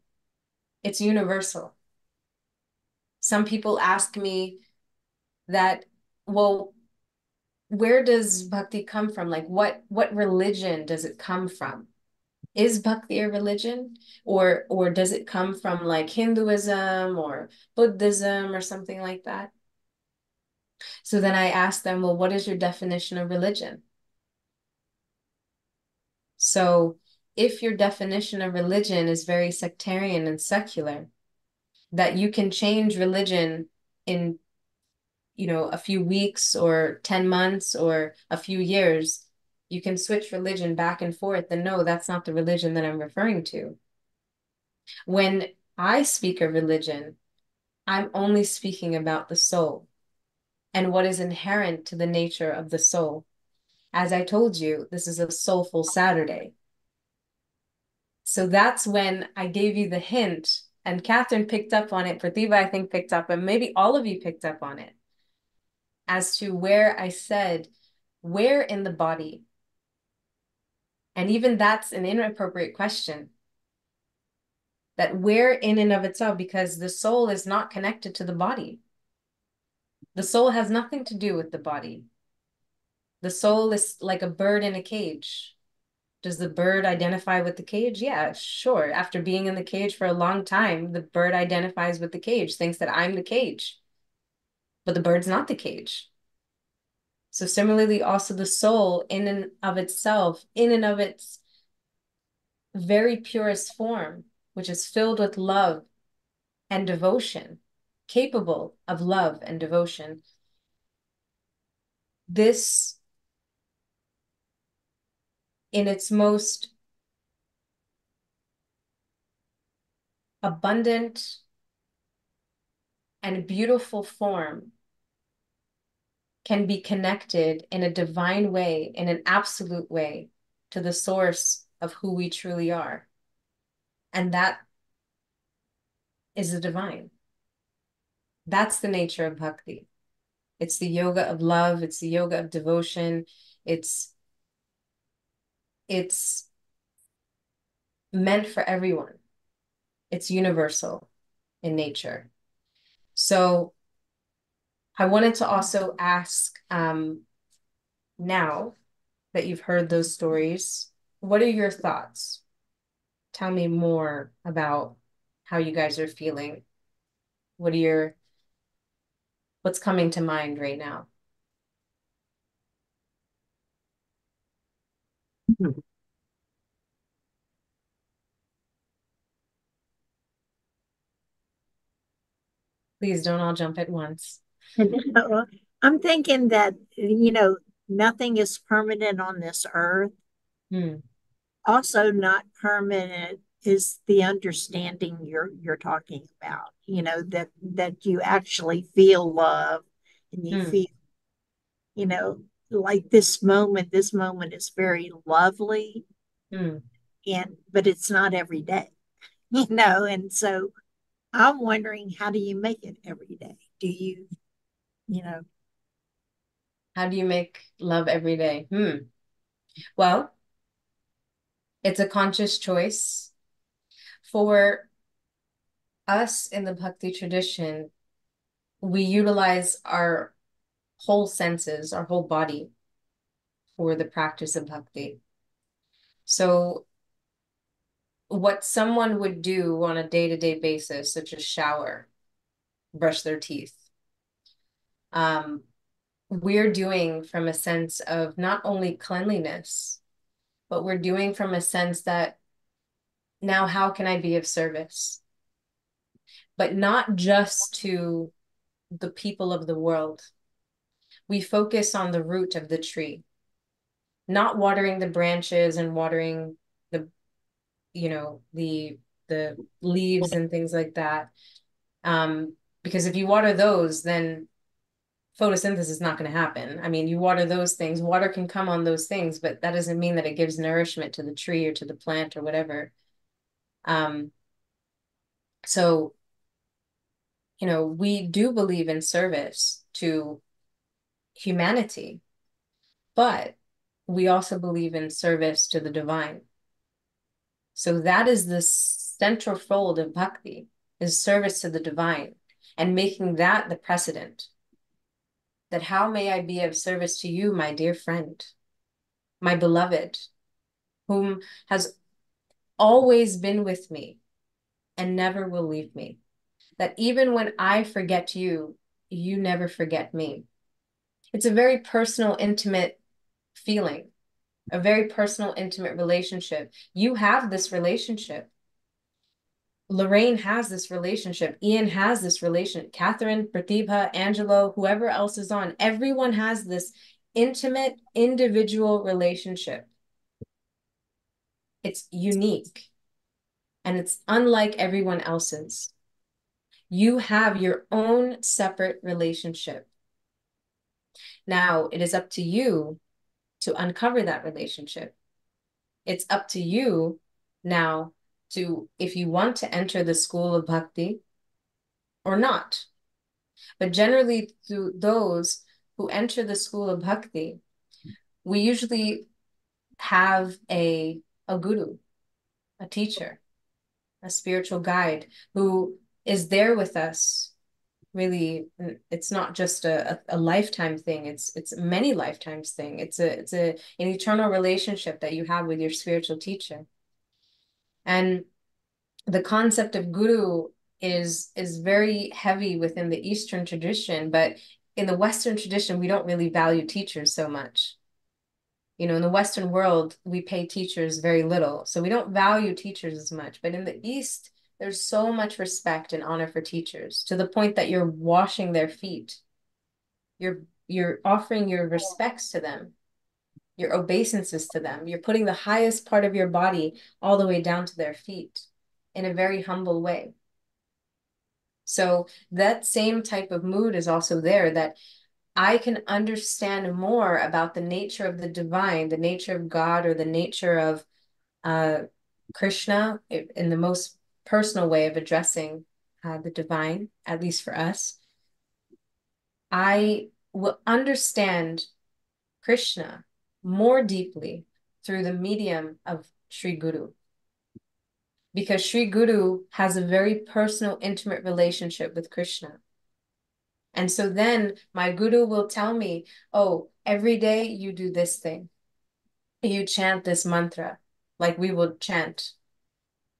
Speaker 2: It's universal. Some people ask me that, well, where does Bhakti come from? Like what religion does it come from? Is Bhakti a religion? Or does it come from like Hinduism or Buddhism or something like that? So then I ask them, well, what is your definition of religion? So if your definition of religion is very sectarian and secular, that you can change religion in, a few weeks or 10 months or a few years, you can switch religion back and forth, and no, that's not the religion that I'm referring to. When I speak of religion, I'm only speaking about the soul and what is inherent to the nature of the soul. As I told you, this is a soulful Saturday. So that's when I gave you the hint, and Catherine picked up on it. Pratibha, I think, picked up, and maybe all of you picked up on it, as to where I said, where in the body? And even that's an inappropriate question. That where in and of itself, because the soul is not connected to the body. The soul has nothing to do with the body. The soul is like a bird in a cage. Does the bird identify with the cage? Yeah, sure. After being in the cage for a long time, the bird identifies with the cage, thinks that I'm the cage. But the bird's not the cage. So similarly, also the soul in and of itself, in and of its very purest form, which is filled with love and devotion, capable of love and devotion. This, in its most abundant and beautiful form, can be connected in a divine way, in an absolute way, to the source of who we truly are. And that is the divine. That's the nature of Bhakti. It's the yoga of love. It's the yoga of devotion. It's meant for everyone. It's universal in nature. So I wanted to also ask, now that you've heard those stories, what are your thoughts? Tell me more about how you guys are feeling. What's coming to mind right now? Please don't all jump at once.
Speaker 5: I'm thinking that, nothing is permanent on this earth. Also, not permanent is the understanding you're talking about, that you actually feel love and you feel, like this moment is very lovely, but it's not every day. And so I'm wondering, how do you make it every day? Do you, you know,
Speaker 2: How do you make love every day? Well, it's a conscious choice. For us in the Bhakti tradition, we utilize our whole senses, our whole body for the practice of Bhakti. So what someone would do on a day-to-day basis, such as shower, brush their teeth, we're doing from a sense of not only cleanliness, but we're doing from a sense that now how can I be of service? But not just to the people of the world. We focus on the root of the tree, not watering the branches and watering the, the leaves and things like that. Because if you water those, then photosynthesis is not going to happen. I mean, you water those things, water can come on those things, but that doesn't mean that it gives nourishment to the tree or to the plant or whatever. So, we do believe in service to humanity, but we also believe in service to the divine. So that is the central fold of bhakti, is service to the divine, and making that the precedent. That how may I be of service to you, my dear friend, my beloved, whom has always been with me and never will leave me. That even when I forget you, you never forget me. It's a very personal, intimate feeling, a very personal, intimate relationship. You have this relationship. Lorraine has this relationship. Ian has this relationship. Catherine, Pratibha, Angelo, whoever else is on, everyone has this intimate, individual relationship. It's unique and it's unlike everyone else's. You have your own separate relationship. Now, it is up to you to uncover that relationship. It's up to you now to, if you want to enter the school of bhakti or not. But generally, through those who enter the school of bhakti, we usually have a guru, a teacher, a spiritual guide who is there with us. Really, it's not just a lifetime thing. It's many lifetimes thing. It's an eternal relationship that you have with your spiritual teacher. And the concept of guru is very heavy within the Eastern tradition, but in the Western tradition, we don't really value teachers so much. In the Western world, we pay teachers very little, so we don't value teachers as much. But in the East, there's so much respect and honor for teachers, to the point that you're washing their feet. You're offering your respects to them, your obeisances to them. You're putting the highest part of your body all the way down to their feet in a very humble way. So that same type of mood is also there, that I can understand more about the nature of the divine, the nature of God, or the nature of Krishna in the most personal way of addressing the divine, at least for us. I will understand Krishna more deeply through the medium of Sri Guru. Because Sri Guru has a very personal, intimate relationship with Krishna. And so then my guru will tell me, oh, every day you do this thing. You chant this mantra, like we will chant.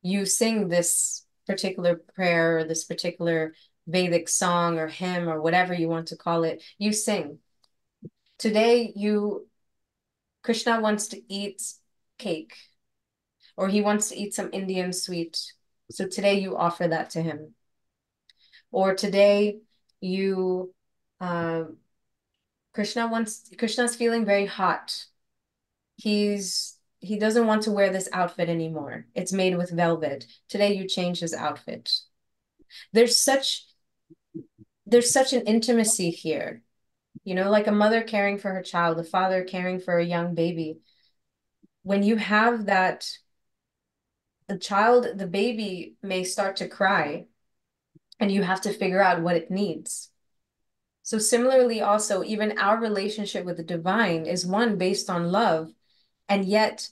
Speaker 2: You sing this particular prayer or this particular Vedic song or hymn or whatever you want to call it. You sing. Today, Krishna wants to eat cake, or he wants to eat some Indian sweet. So today you offer that to him. Or today Krishna's feeling very hot. He doesn't want to wear this outfit anymore. It's made with velvet. Today you change his outfit. There's such an intimacy here, like a mother caring for her child, a father caring for a young baby. When you have that the baby may start to cry, and you have to figure out what it needs. So similarly, also, even our relationship with the divine is one based on love, and yet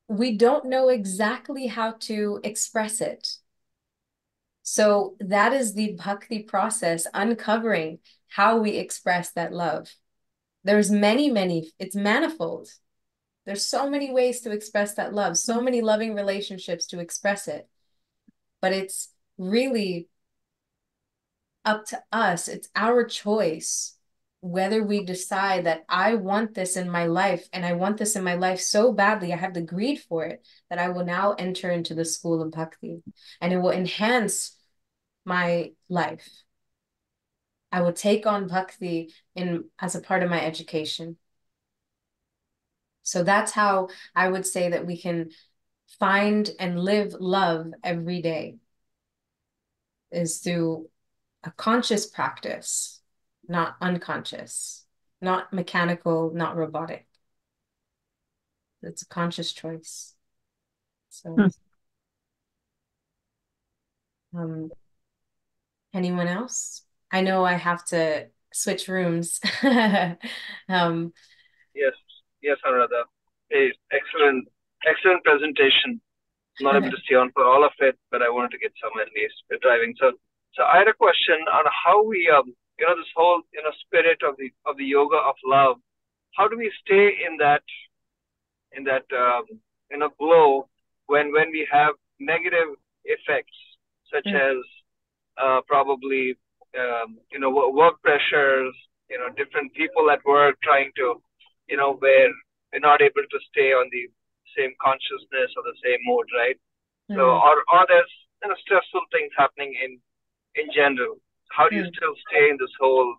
Speaker 2: we don't know exactly how to express it. So that is the bhakti process, uncovering how we express that love. There's many, it's manifold. There's so many ways to express that love, so many loving relationships to express it. But it's really up to us. It's our choice whether we decide that I want this in my life, and I want this in my life so badly, I have the greed for it, that I will now enter into the school of bhakti, and it will enhance my life. I will take on bhakti as a part of my education. So that's how I would say that we can find and live love every day, is through a conscious practice, not unconscious, not mechanical, not robotic. It's a conscious choice. So, anyone else? I know I have to switch rooms.
Speaker 9: Yes, yes, Anuradha. Hey, excellent presentation. Not able to stay on for all of it, but I wanted to get some at least. We're driving, so I had a question on how we, this whole, spirit of the yoga of love. How do we stay in that glow when we have negative effects such as probably work pressures, different people at work trying to, where we're not able to stay on the same consciousness or the same mode, right? So, or there's stressful things happening in general. How do you still stay in this whole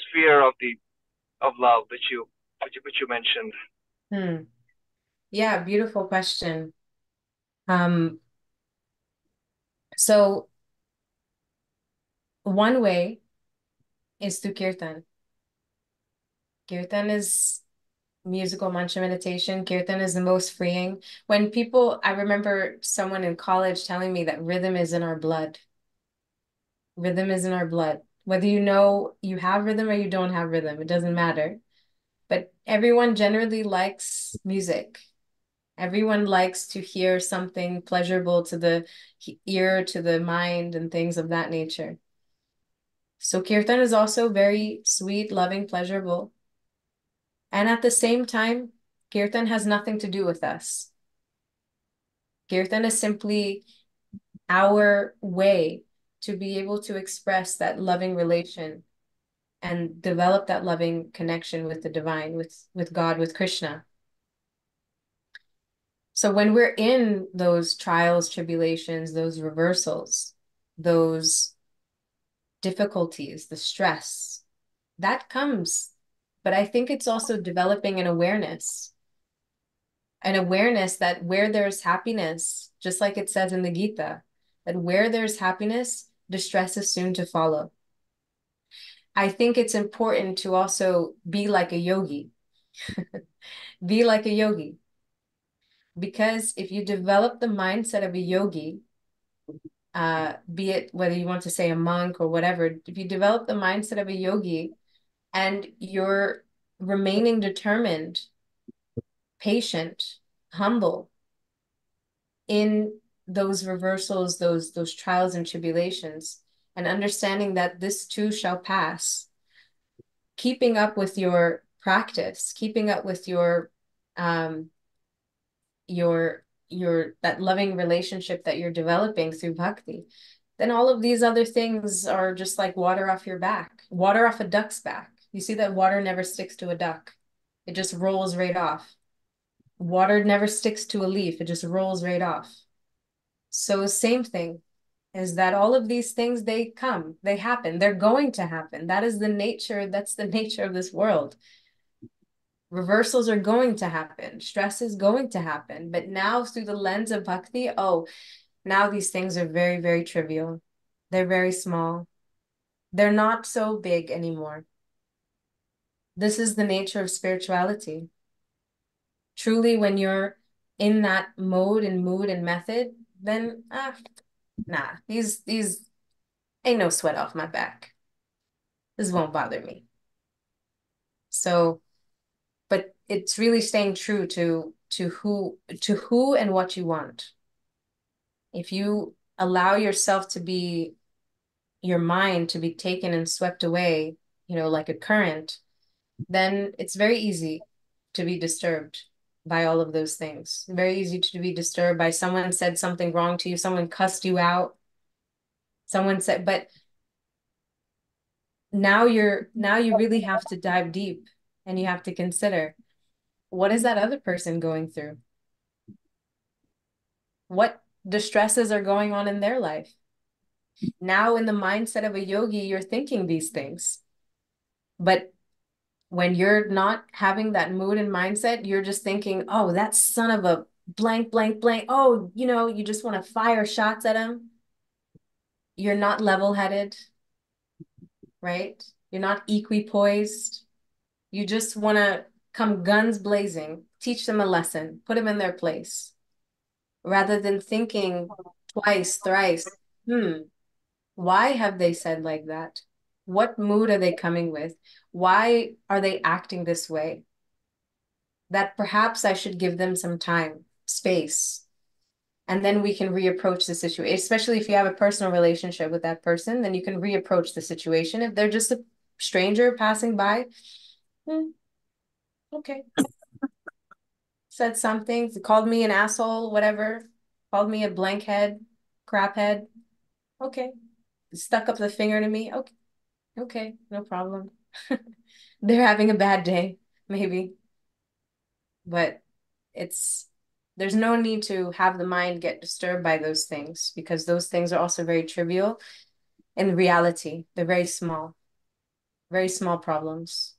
Speaker 9: sphere of love which you mentioned?
Speaker 2: Yeah, beautiful question. So one way is through kirtan. Kirtan is musical mantra meditation. Kirtan is the most freeing. I remember someone in college telling me that rhythm is in our blood. Rhythm is in our blood. Whether you know you have rhythm or you don't have rhythm, it doesn't matter. But everyone generally likes music. Everyone likes to hear something pleasurable to the ear, to the mind, and things of that nature. So kirtan is also very sweet, loving, pleasurable. And at the same time, kirtan has nothing to do with us. Kirtan is simply our way to be able to express that loving relation and develop that loving connection with the divine, with God, with Krishna. So when we're in those trials, tribulations, those reversals, those difficulties, the stress, that comes. But I think it's also developing an awareness that where there's happiness, just like it says in the Gita, that where there's happiness, distress is soon to follow. I think it's important to also be like a yogi. Be like a yogi. Because if you develop the mindset of a yogi, be it whether you want to say a monk or whatever, if you develop the mindset of a yogi and you're remaining determined, patient, humble in those reversals, those trials and tribulations, and understanding that this too shall pass, keeping up with your practice, keeping up with your that loving relationship that you're developing through bhakti, then all of these other things are just like water off your back, water off a duck's back. You see that water never sticks to a duck. It just rolls right off. Water never sticks to a leaf. It just rolls right off. So same thing is that all of these things, they come, they happen, they're going to happen. That's the nature of this world. Reversals are going to happen. Stress is going to happen. But now through the lens of bhakti, now these things are very, very trivial. They're very small. They're not so big anymore. This is the nature of spirituality. Truly, when you're in that mode and mood and method, then nah, these ain't no sweat off my back. This won't bother me. So, but it's really staying true to who and what you want. If you allow yourself to be, your mind to be taken and swept away, like a current, then it's very easy to be disturbed by all of those things. Very easy to be disturbed by someone said something wrong to you, someone cussed you out, someone said, but now you really have to dive deep and you have to consider, what is that other person going through? What distresses are going on in their life? Now, in the mindset of a yogi, you're thinking these things. But when you're not having that mood and mindset, you're just thinking, oh, that son of a blank, blank, blank. Oh, you just want to fire shots at him. You're not level-headed, right? You're not equipoised. You just want to come guns blazing, teach them a lesson, put them in their place, rather than thinking twice, thrice, why have they said like that? What mood are they coming with? Why are they acting this way? That perhaps I should give them some time, space, and then we can reapproach the situation. Especially if you have a personal relationship with that person, then you can reapproach the situation. If they're just a stranger passing by, okay. Said something, called me an asshole, whatever, called me a blank head, crap head. Okay. Stuck up the finger to me. Okay. Okay, no problem. They're having a bad day, maybe. But there's no need to have the mind get disturbed by those things, because those things are also very trivial in reality. They're very small problems.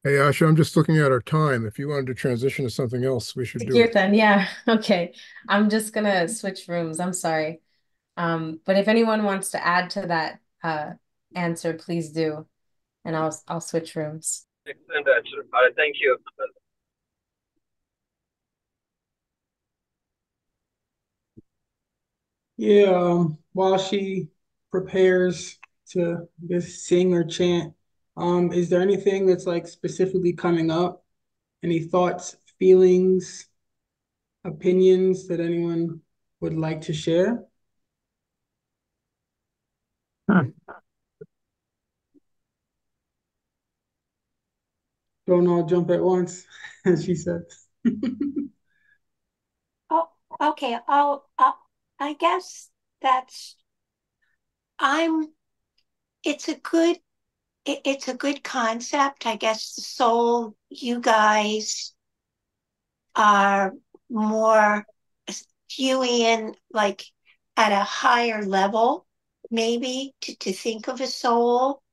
Speaker 1: Hey, Asha, I'm just looking at our time. If you wanted to transition to something else, we should do it.
Speaker 2: Kirtan, yeah. Okay. I'm just gonna switch rooms. I'm sorry. But if anyone wants to add to that answer, please do. And I'll switch rooms.
Speaker 9: Excellent answer. All right, thank you.
Speaker 3: Yeah, while she prepares to, I guess, sing or chant, is there anything that's like specifically coming up? Any thoughts, feelings, opinions that anyone would like to share? Don't all jump at once, as she said.
Speaker 4: Oh, okay. I guess that's, I'm, it's a good, it's a good concept. I guess the soul, you guys are more viewing in like at a higher level, maybe to think of a soul.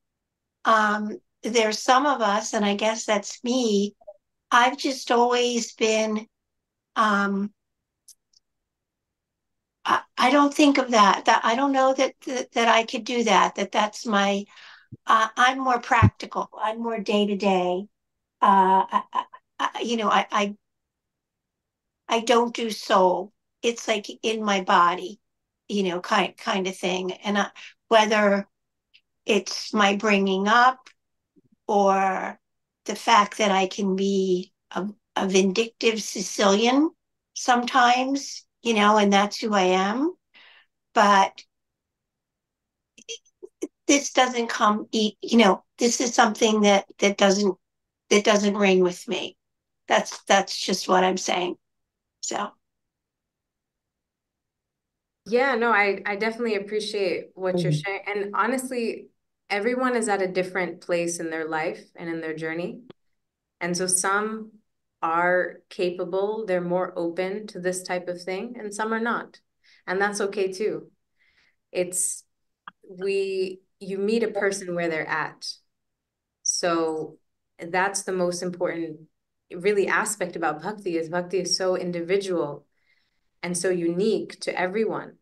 Speaker 4: There's some of us, and I guess that's me. I've just always been, I don't think of that I don't know that I could do that that's my, I'm more practical. I'm more day to day. I don't do soul. It's like in my body, kind of thing. And whether it's my bringing up or the fact that I can be a vindictive Sicilian sometimes, and that's who I am. But this doesn't come, this is something that doesn't ring with me. That's just what I'm saying. So.
Speaker 2: Yeah, no, I definitely appreciate what you're sharing. And honestly, everyone is at a different place in their life and in their journey. And so some are capable, they're more open to this type of thing, and some are not. And that's okay too. You meet a person where they're at. So that's the most important really aspect about Bhakti is so individual and so unique to everyone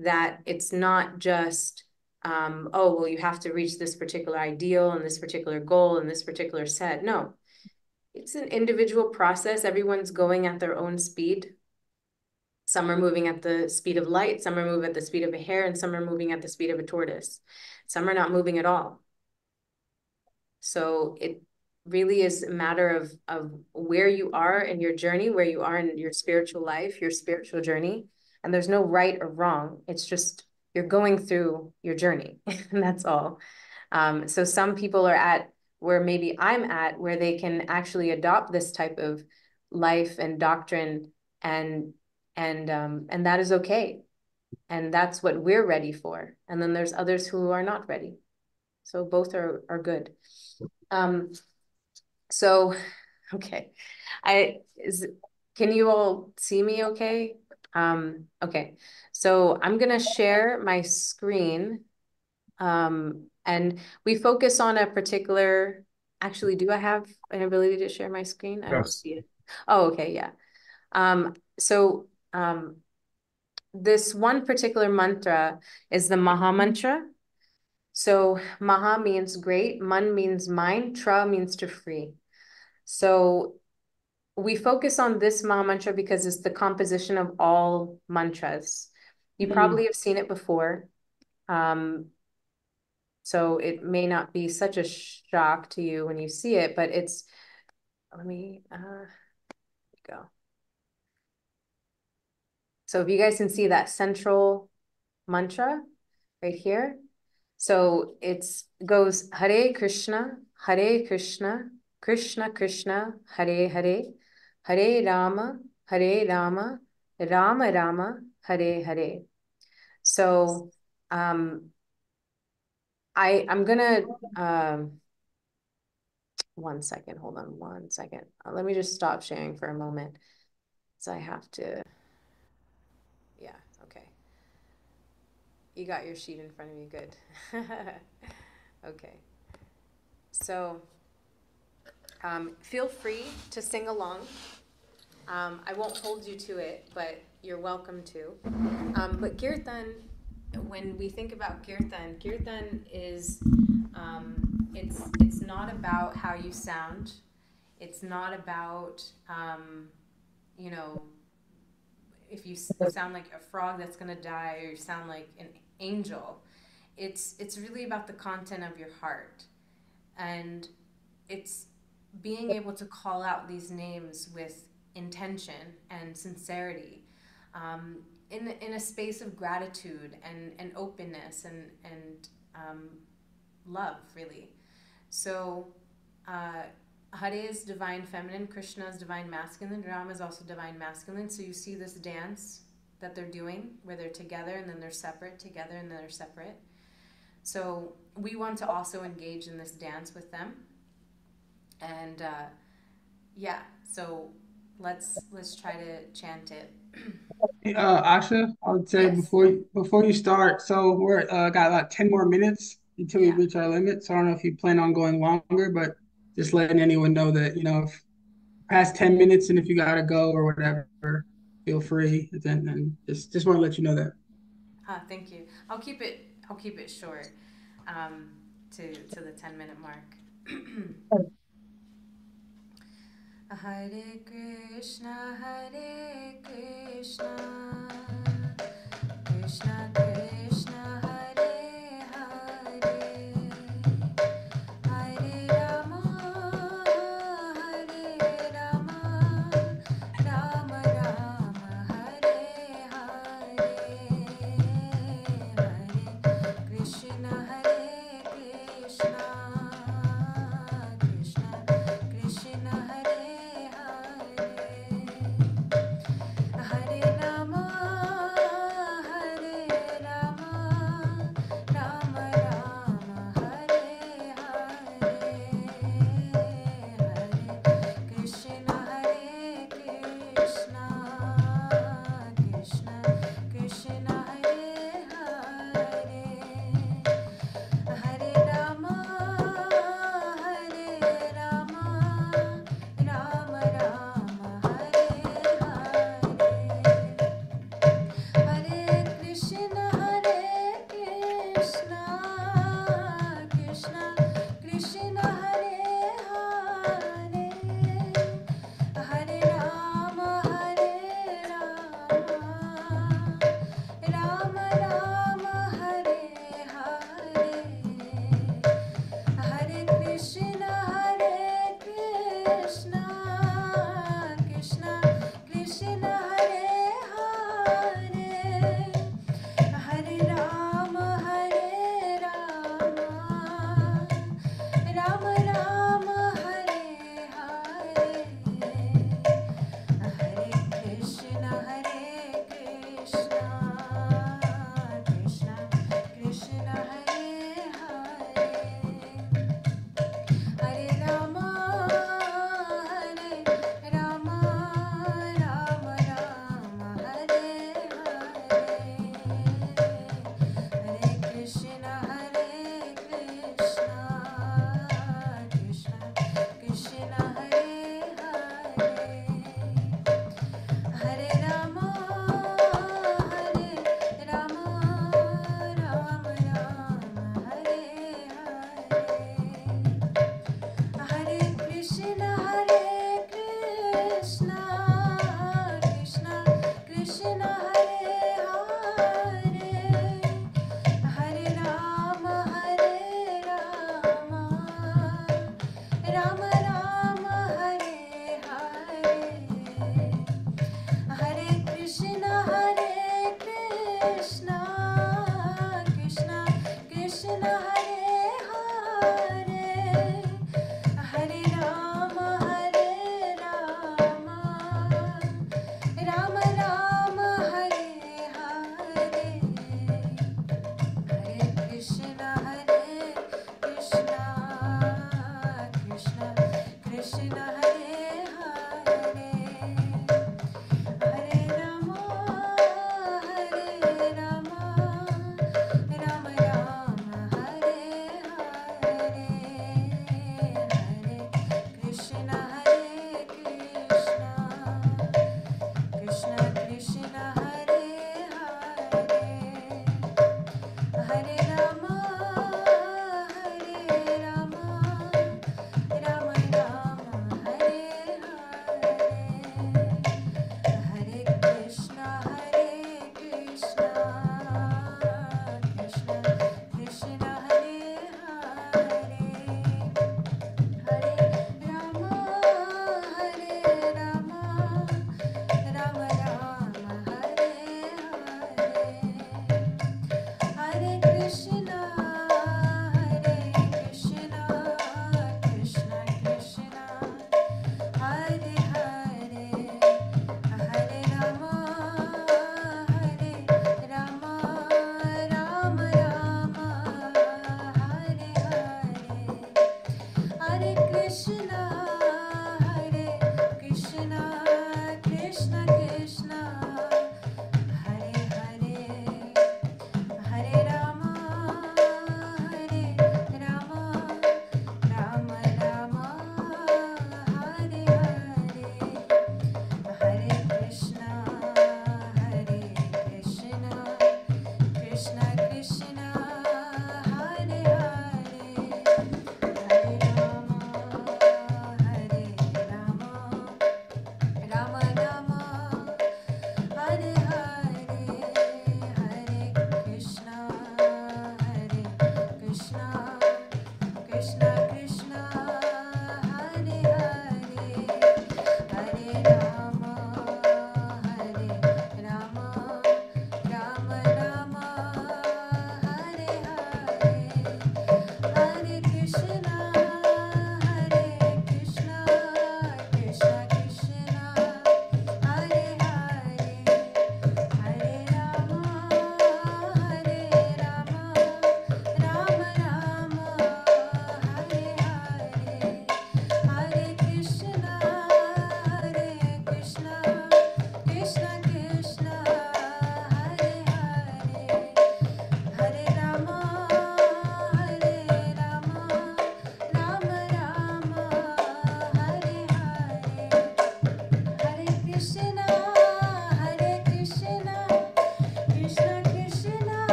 Speaker 2: that it's not just, oh, well, you have to reach this particular ideal and this particular goal and this particular set. No, it's an individual process. Everyone's going at their own speed Some are moving at the speed of light, some are moving at the speed of a hare, and some are moving at the speed of a tortoise. Some are not moving at all. So it really is a matter of where you are in your journey, where you are in your spiritual life, your spiritual journey. And there's no right or wrong. It's just you're going through your journey, and that's all. So some people are at where maybe I'm at, where they can actually adopt this type of life and doctrine, and that is okay. And that's what we're ready for. And then there's others who are not ready. So both are good. So, okay. Can you all see me okay? Okay. So I'm gonna share my screen. And we focus on a particular, actually, do I have an ability to share my screen? I don't see it. Oh, okay, yeah. This one particular mantra is the Maha mantra. So Maha means great, Man means mind, Tra means to free. So we focus on this Maha mantra because it's the composition of all mantras. You probably have seen it before. So it may not be such a shock to you when you see it, but it's, let me go. So if you guys can see that central mantra right here. So it's goes Hare Krishna, Krishna Krishna, Hare Hare, Hare Rama, Rama Rama, Hare Hare. So I'm gonna one second, hold on one second. Let me just stop sharing for a moment. So I have to, yeah, okay. You got your sheet in front of you, good. Okay. So feel free to sing along. I won't hold you to it, but you're welcome to. But kirtan, when we think about kirtan is, it's not about how you sound. It's not about, you know, if you sound like a frog that's gonna die, or you sound like an angel. It's really about the content of your heart. And it's being able to call out these names with intention and sincerity, in a space of gratitude and openness and love, really. So Hare is divine feminine, Krishna is divine masculine, Rama is also divine masculine. So you see this dance that they're doing where they're together and then they're separate, together and then they're separate. So we want to also engage in this dance with them. And yeah, so let's try to chant it.
Speaker 3: Asha, I would say,
Speaker 2: Yes.
Speaker 3: before you start, so we're got about 10 more minutes until we reach our limit. So I don't know if you plan on going longer, but just letting anyone know that, if past 10 minutes and if you gotta go or whatever, feel free. And just want to let you know that.
Speaker 2: Thank you. I'll keep it short, to the 10-minute mark. Hare Krishna, Krishna Krishna, Hare Hare, Hare Rama, Rama Rama, Hare Hare, Hare Krishna, Krishna Krishna, Hare Hare, Hare Rama,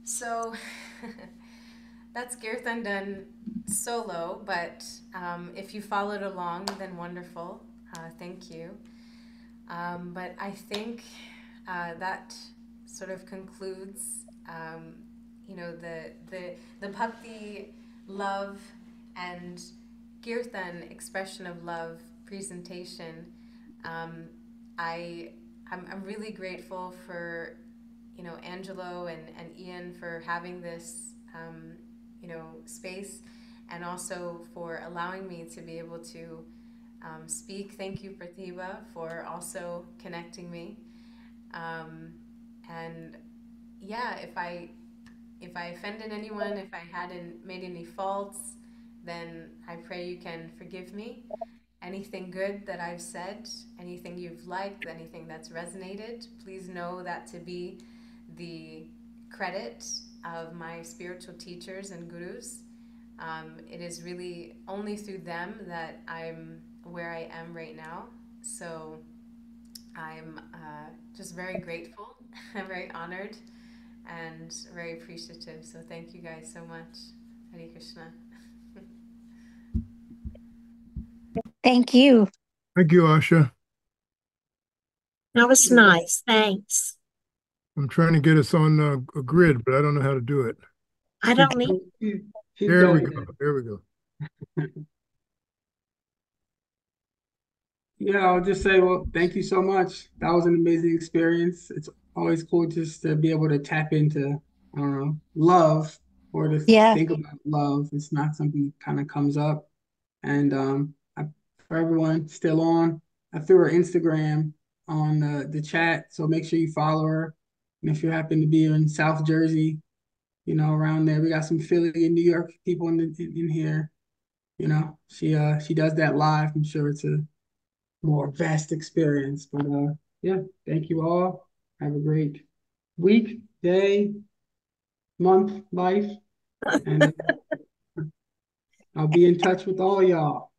Speaker 2: So that's kirtan done solo, but if you followed along, then wonderful. Thank you. But I think that sort of concludes, the bhakti love and kirtan expression of love presentation. I'm really grateful for Angelo and Ian for having this space, and also for allowing me to be able to speak. Thank you, Pratibha, for also connecting me. And yeah, if I offended anyone, if I hadn't made any faults, then I pray you can forgive me. Anything good that I've said, anything you've liked, anything that's resonated, please know that to be the credit of my spiritual teachers and gurus. It is really only through them that I'm where I am right now. So I'm just very grateful. I'm very honored and very appreciative. So thank you guys so much. Hare Krishna.
Speaker 4: Thank you.
Speaker 1: Thank you, Asha.
Speaker 5: That was nice. Thanks.
Speaker 1: I'm trying to get us on a grid, but I don't know how to do it.
Speaker 5: I don't need.
Speaker 1: There we go. There we go.
Speaker 3: Yeah, I'll just say, well, thank you so much. That was an amazing experience. It's always cool just to be able to tap into, I don't know, love, or to think about love. It's not something that kind of comes up. And for everyone still on, I threw her Instagram on the chat, so make sure you follow her. And if you happen to be in South Jersey, around there, we got some Philly and New York people in here. She does that live. I'm sure it's a more vast experience. But yeah, thank you all. Have a great week, day, month, life, and I'll be in touch with all y'all.